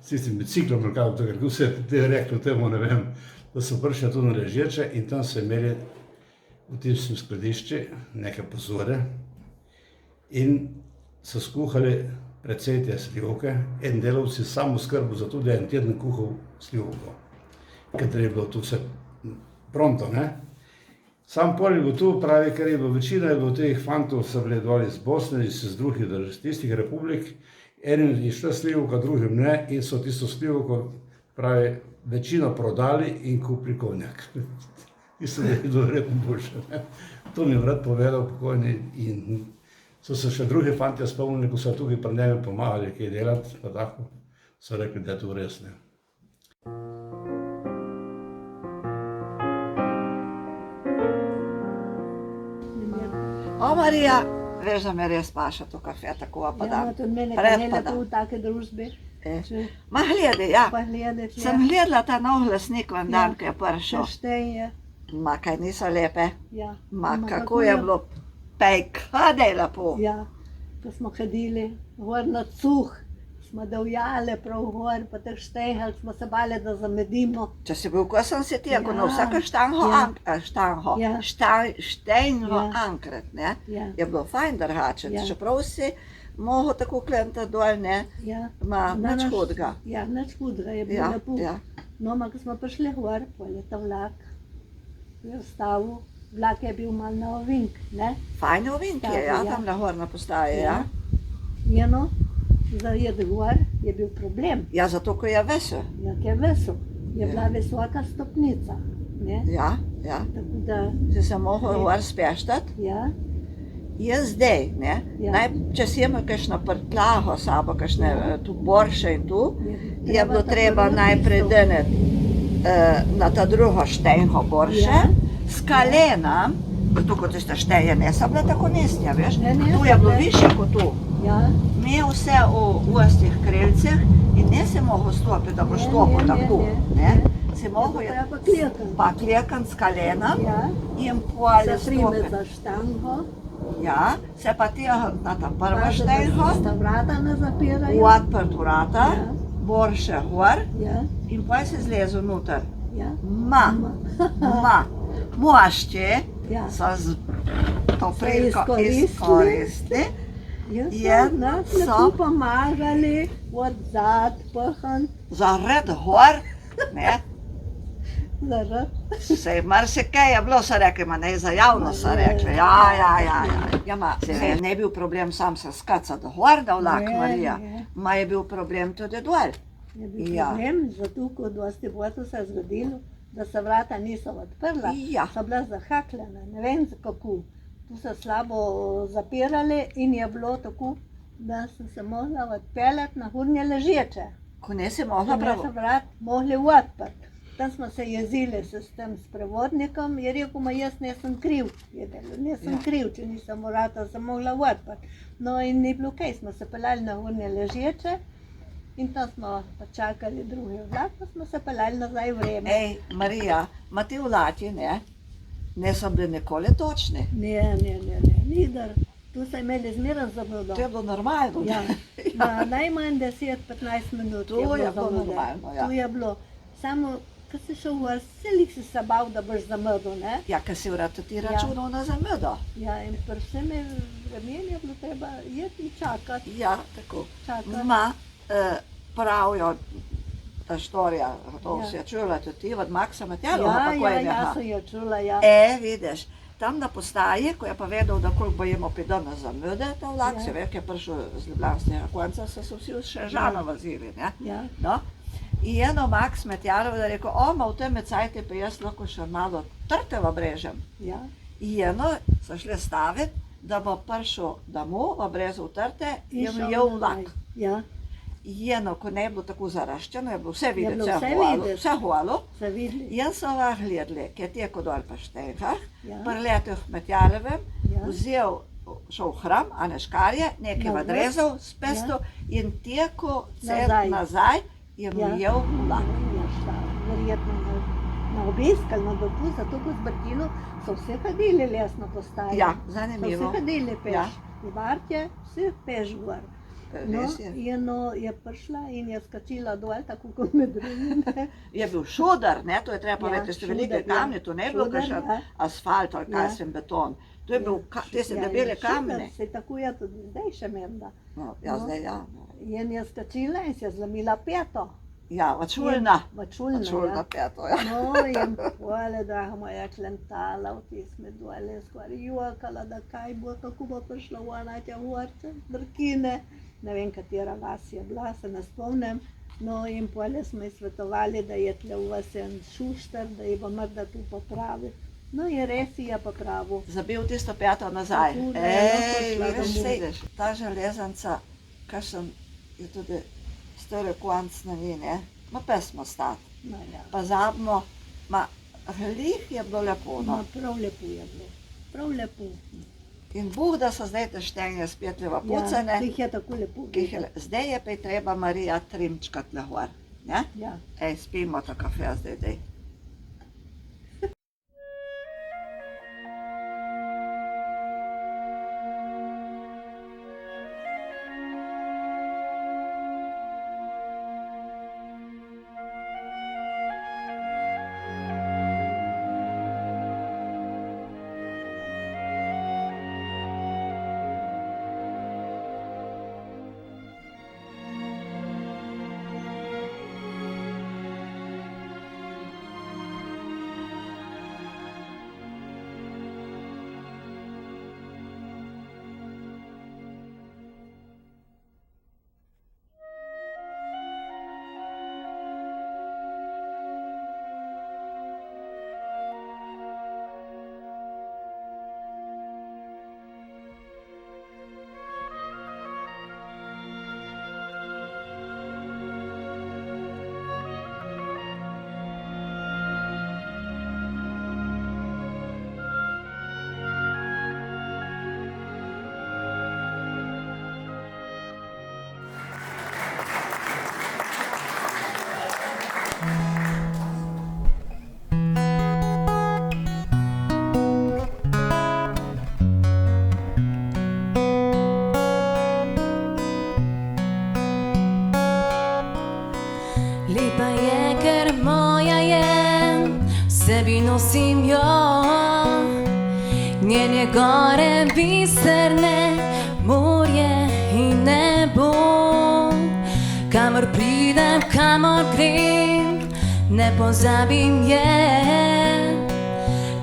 s tistim biciklom, kako se je reklo temu, ne vem, da so prišli tu na Ležeče in tam so imeli v tistem skladišči neke pozore in so skuhali precej te slivke. En delavci samo skrbil za to, da je en teden kuhal slivko, ker je bilo tu vse pronto, ne. Sam pol je bil tu, pravi, ker je bilo večina, je bilo teh fantov, so bili dol iz Bosne, iz drugih tistih republik, enim je šla slivka, drugim ne, in so tisto slivko, pravi, večino prodali in kupili konjak. Mislim, da je bilo verjetno boljše, ne. To mi je brat povedal pokojni in so se še drugi fantje spomnili, ko so tukaj pri njemu pomagali kaj delati, pa tako so rekli, da je to res, ne. O, Marija, veš, da me res paša to kafe, tako pa da predpada. V take družbi. Ma gledaj, ja. Sem gledala ta nov glasnik vam dan, ko je prišel. Šteje. Ma, kaj niso lepe? Ja. Ma, kako je bilo pekade lepo. Ja, ko smo hodili gor na Cuh, smo davjale prav gor, pa teh štehali, smo se bali, da zamedimo. Če si bil, ko sem se teko na vsako štengo ankrat, ne, je bilo fajn drugače, čeprav si mogel tako klenta dol, ne, ma nič hudega. Ja, nič hudega je bilo lepo. No, ma, ko smo prišli gor, pol je ta vlak, je vstavil, vlak je bil malo na ovink, ne. Fajn ovink je, ja, tam na gor na postaji, ja. Ja, no, za jed gor je bil problem. Ja, zato, ko je vesel. Ja, ko je vesel. Je bila visoka stopnica. Ne? Ja. Tako da... Si se mogel gor speštat? Ja. Jaz zdaj, ne, če si imel kakšno prtljago sabo, kakšne tu borše in tu, je bilo treba najprej dati na ta drugo štengo borše, s kalenom, tu kot tiste šteje niso bile tako nizke, veš, tu je bilo više kot tu. Imel vse v ustih krilcih in ne si mogel stopiti, da boš stopil tako, ne. Si mogel pa klekan s kalenom in pole stopiti. Zaprime za štango. Ja, se pa tega na ta prva štengo, vrata ne zapirajo, odprt vrata, borše gor in pa si zlezel noter. Mošči so to priliko izkoristili in so pomagali od zad pahan. Zaradi gor, ne. Sej marsikaj je bilo, so rekli, ma ne za javno so rekli, ja, ma ne bil problem sam se skacati gor, da vlak Marija, ma je bil problem tudi dol. Je bil problem, zato kot dosti boto se je zgodilo, da se vrata niso odprla, so bila zahakljena, ne vem kako. Tu so slabo zapirali in je bilo tako, da sem se mogla odpeljati na hurnje ležeče. Ko ne si mogla pravo? Ko ne so vrat mogli odprti. Tam smo se jezili s tem sprevodnikom, je rekel, ma jaz nisem kriv, nisem kriv, če nisem vrata se mogla odprti. No in ni bilo kaj, smo se peljali na hurnje ležeče in tam smo pa čakali drugi vlak, pa smo se peljali nazaj vreme. Ej, Marija, ma ti vlaki, ne so bili nikoli točni? Ne, nikdar. Tu so imeli zmeraj zamudo. To je bilo normalno. Ja, najmanj 10-15 minut je bilo zamude. Tu je bilo, samo ko si šel v vrstelik, si se bal, da boš zamudil, ne? Ja, ko si vrat ti računal na zamudo. Ja, in pri vsemi vremeni je bilo treba jeti in čakati. Ja, tako. Ma, pravijo, ta štorija, to si je čula tudi ti, od Maksa Matjalovega pokojnega. Ja, sem jo čula, ja. Vidiš, tam na postaji, ko je pa vedel, da koliko bo jemo pri danes zamude, ta vlak, se ve, ki je prišel z Ljubljanskega konca, so se vsi še žano vozili, ne? No. In eno Maks Matjalov je rekel, ma v tem cajti pa jaz lahko še malo trteva brežem. In eno so šli staviti, da bo prišel domov, obrezal trte in jel vlak. In eno, ko ne je bilo tako zaraščeno, je bilo vse videti, vse hvala. In so ga gledali, ki je tekel dol pa štenkah, preletel v Matjalovem, vzel, šel v hram, a ne škarje, nekaj odrezal s pesto in tekel nazaj. Je jel vlak. Verjetno na obisk ali na dopust, zato ko z Brkinu so vse hodili lesno postaje. Ja, zanimivo. So vse hodili peš. V Bartje vse peš gor. No, eno je prišla in je skačila dol, tako kot med drugim. Je bil šodar, ne, to je treba povedati, ste velike kamne, to ne je bil kakšen asfalt ali kakšen beton. To je bil, te se debele kamne. Se tako je tudi zdaj še menda. Ja, zdaj ja. In je skačila in se je zlomila peto. Ja, vačulna. Vačulna peto, ja. No, in pole, draga moja, klentala v tisme dole, skoraj jokala, da kaj bo, kako bo prišla v Anatja Horce, Brkine. Ne vem, katera vas je bila, se ne spomnim. No, in pole smo ji svetovali, da je tle v vas en šušter, da ji bo morda tu popravi. No, in res je popravil. Zabil tisto peto nazaj. Veš, sediš, ta železanca, kakšen je tudi stari konc na njej, ne? Ma pesmo stati. Pa zabimo, ma glih je bilo lepo, no? Ma prav lepo je bilo, prav lepo. In Bog, da so zdaj te štenje spet leva pucene. Ja, jih je tako lepo. Zdaj je pa treba Marija trimčkat lehor, ne? Ja. Ej, spimo to kafe zdaj. sebi nosim jo, njene gore biserne, morje in nebo. Kamor pridem, kamor grem, ne pozabim je,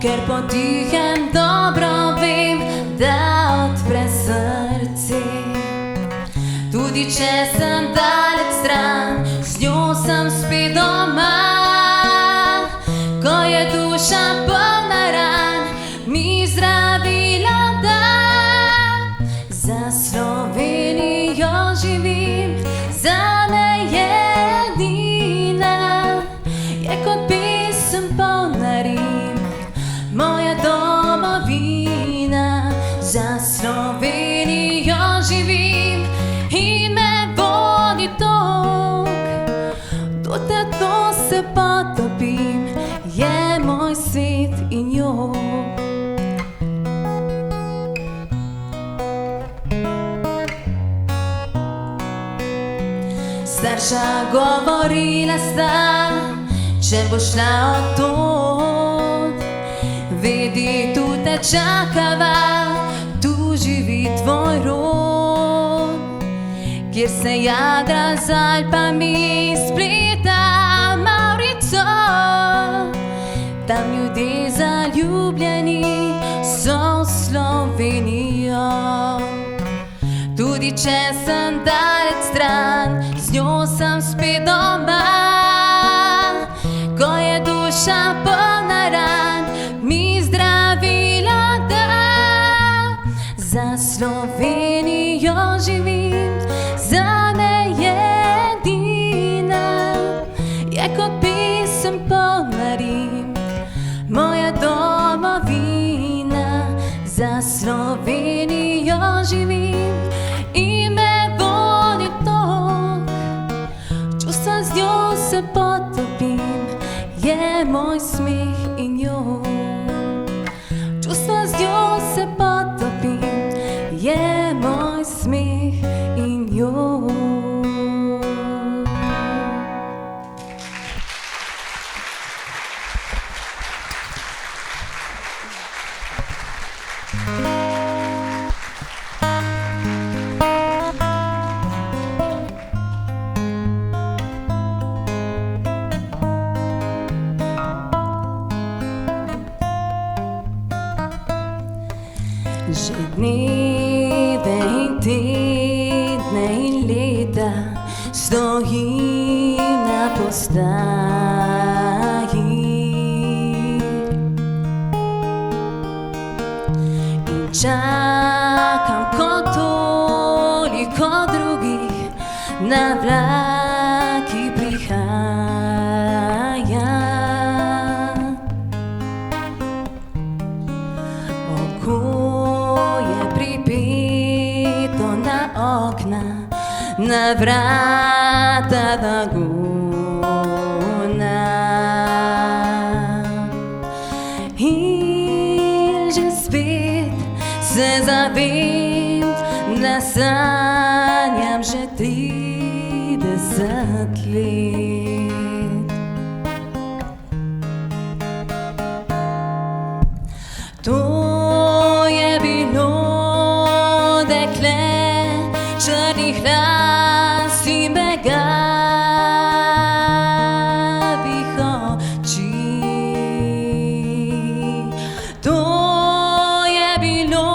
ker po tihem dobro vem, da odpre srce. Tudi če sem daleč stran, z njo sem spet doma. Ko je duša polna ran, mi zdravilo da. Za Slovenijo živim, zame je edina. Je kot pesem polna rim, moja domovina. Za Slovenijo živim in me vodi tok, do tedaj se potopim, je moj svet in jok. Starša govorila sta, če bo šla od tod, vedi, tu te čakava, tu živi tvoj rod. Kjer se Jadra z Alpami spleta Maurico, tam ljudje zaljubljeni so v Slovenijo. Tudi če sem daleč stran, z njo sem spet doma. Ko je duša polna ran, mi zdravilo da. Za Slovenijo živim, zame je edina. Je kot pesem polna rim, moja domovina. Za Slovenijo živim in me vodi tok, čustva z njo se potopim, je moj smeh in jok. Čustva z njo se potopim, je moj smeh in jok. Že dneve in tedne in leta stojim na postaji in čakam kot toliko drugih na vlak, ki prihaja. Okna, na vrata vagona. In že spet se zavem, da sanjam že 30 let. To je bilo dekle črnih las in begavih oči. To je bilo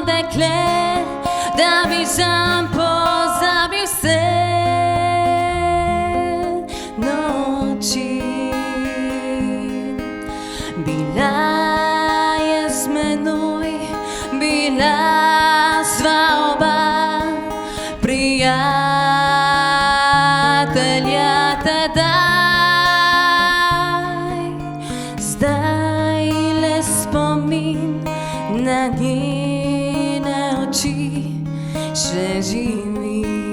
dekle, da bi sam pozabil vse noči. Bila je z menoj, bila sva oba prijatelja tedaj. Zdaj le spomin na njene oči še živim.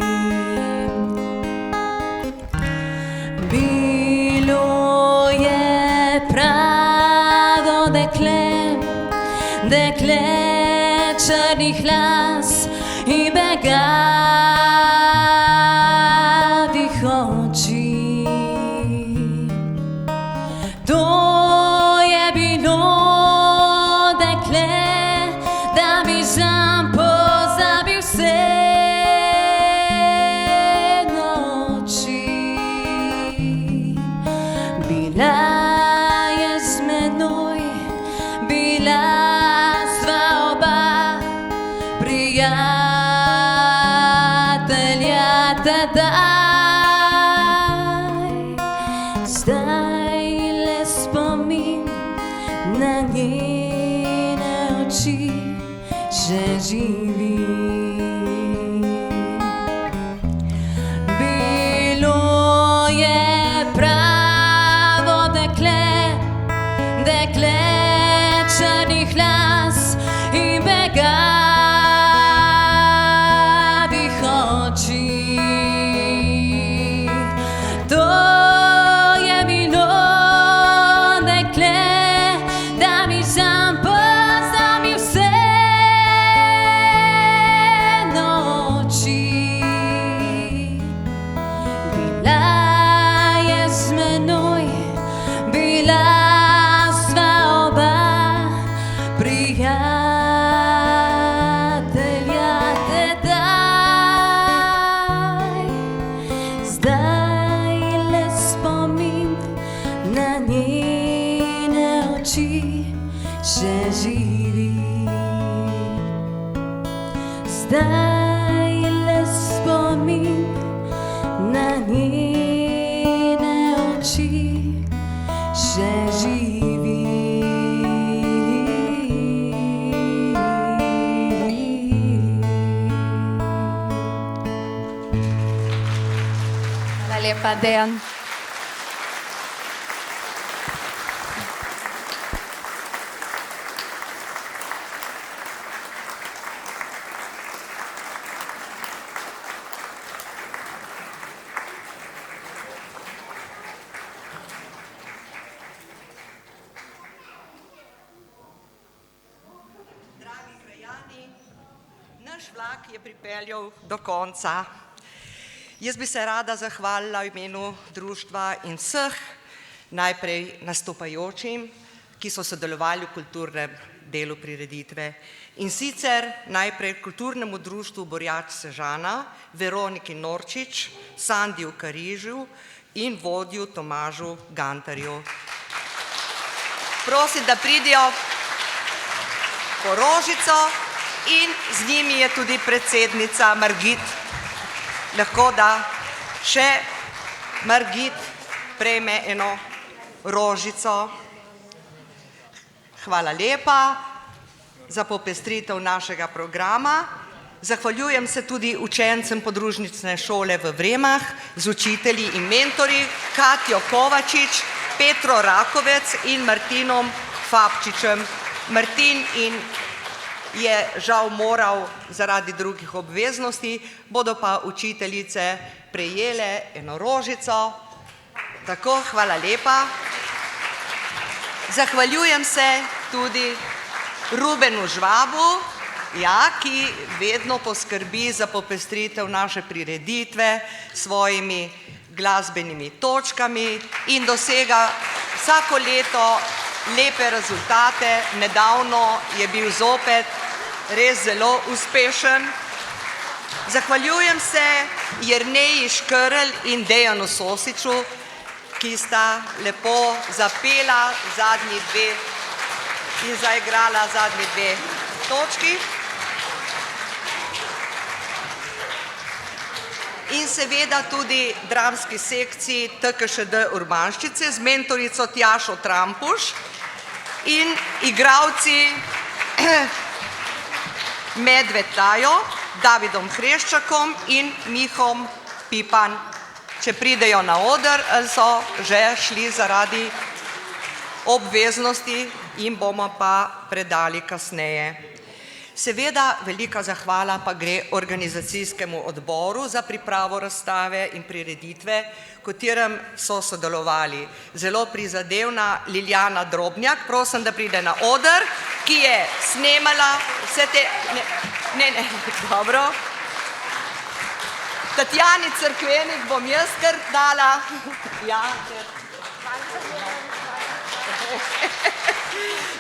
Bilo je pravo dekle, dekle črnih las in begavih oči. To na njene oči še živi. Bilo je pravo dekle, dekle črnih las in begavih oči. To je bilo dekle, da mi sam poznam vse noči. Bila je z menoj, bila sva oba prijatelja tedaj. Zdaj le spomin na njene oči še živi. Zdaj le spomin na njene oči še živi. Hvala lepa, Dejan. Naš vlak je pripeljal do konca. Jaz bi se rada zahvalila v imenu društva in vseh, najprej nastopajočim, ki so sodelovali v kulturnem delu prireditve. In sicer najprej kulturnemu društvu Borjač Sežana, Veroniki Norčič, Sandiju Karižu in vodju Tomažu Gantarju. Prosim, da pridijo po rožico in z njimi je tudi predsednica Margit. Lahko da še Margit prejme eno rožico. Hvala lepa za popestritev našega programa. Zahvaljujem se tudi učencem podružnične šole v Vremah z učitelji in mentorji Katjo Kovačič, Petro Rakovec in Martinom Fabčičem. Martin je žal moral zaradi drugih obveznosti, bodo pa učiteljice prejele eno rožico. Tako, hvala lepa. Zahvaljujem se tudi Rubenu Žvabu, ki vedno poskrbi za popestritev naše prireditve s svojimi glasbenimi točkami in dosega vsako leto lepe rezultate. Nedavno je bil zopet res zelo uspešen. Zahvaljujem se Jerneji Škrlj in Dejanu Sosiču, ki sta lepo zapela zadnji dve in zaigrala zadnji dve točki. In seveda tudi dramski sekciji TKŠD Urbanščice z mentorico Tjašo Trampuš in igralci Medved Tajo, Davidom Hreščakom in Mihom Pipan. Če pridejo na oder, so že šli zaradi obveznosti, jim bomo pa predali kasneje. Seveda velika zahvala pa gre organizacijskemu odboru za pripravo razstave in prireditve, v katerem so sodelovali zelo prizadevna Liljana Drobnjak, prosim, da pride na oder, ki je snemala vse te... dobro. Tatjani Cerkvenik bom jaz kar dala.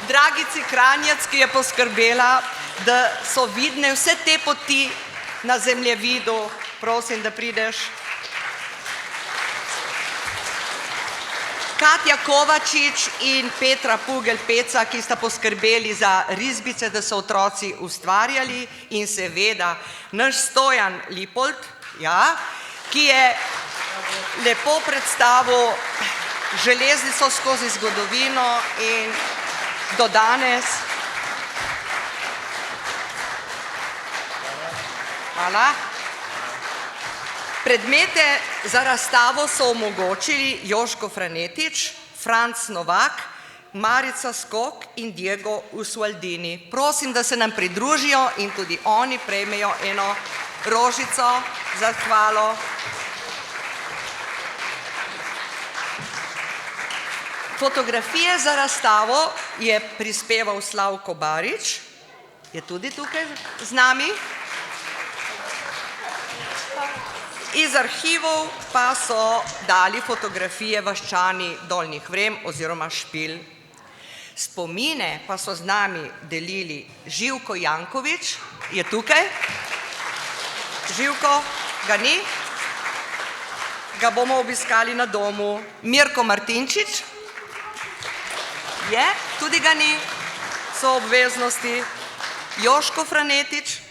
Dragici Kranjec, ki je poskrbela, da so vidne vse te poti na zemljevidu. Prosim, da prideš. Katja Kovačič in Petra Pugel-Peca, ki sta poskrbeli za risbice, da so otroci ustvarjali, in seveda naš Stojan Lipold, ki je lepo predstavil železnico skozi zgodovino in do danes. Hvala. Predmete za razstavo so omogočili Jožko Franetič, Franc Novak, Marica Skok in Diego Usvaldini. Prosim, da se nam pridružijo in tudi oni prejmejo eno rožico za hvalo. Fotografije za razstavo je prispeval Slavko Barič, je tudi tukaj z nami. Iz arhivov pa so dali fotografije vaščani Dolnjih Vrem oziroma Špil. Spomine pa so z nami delili Živko Jankovič, je tukaj. Živko, ga ni? Ga bomo obiskali na domu. Mirko Martinčič, je, tudi ga ni, so obveznosti. Jožko Franetič,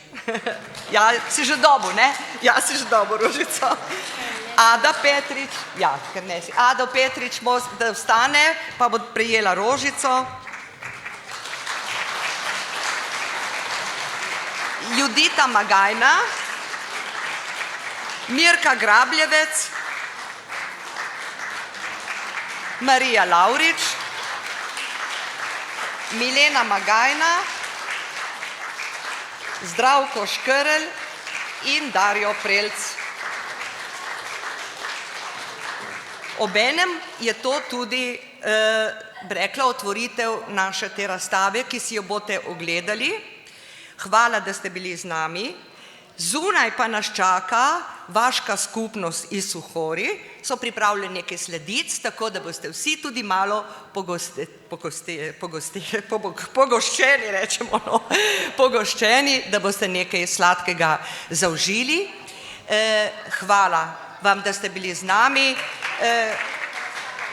ja, si že dobil, ne? Ja, si že dobil rožico. Ada Petrič, ja, ker ne si. Ada Petrič, da vstane, pa bo prejela rožico. Judita Magajna, Mirka Grabljevec, Marija Lavrič, Milena Magajna, Zdravko Škrelj in Darjo Prelc. Obenem je to tudi, rekla, otvoritev naše te razstave, ki si jo boste ogledali. Hvala, da ste bili z nami. Zunaj pa nas čaka vaška skupnost iz Suhori, so pripravljeni nekaj sledic, tako da boste vsi tudi malo pogoščeni, rečemo, no, pogoščeni, da boste nekaj sladkega zaužili. Hvala vam, da ste bili z nami.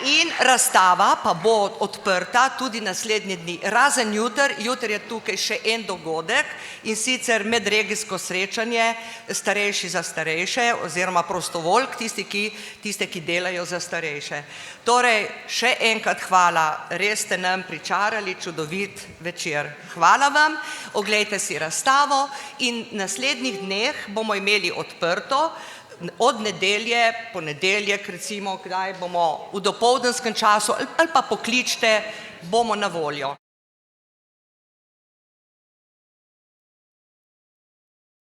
In razstava pa bo odprta tudi naslednji dni, razen jutri. Jutri je tukaj še en dogodek in sicer medregijsko srečanje starejši za starejše oziroma prostovoljk, tiste, ki delajo za starejše. Torej, še enkrat hvala, res ste nam pričarali čudovit večer. Hvala vam, oglejte si razstavo in naslednjih dneh bomo imeli odprto. Od nedelje, ponedeljek recimo, kdaj bomo v dopoldenskem času ali pa pokličite, bomo na voljo.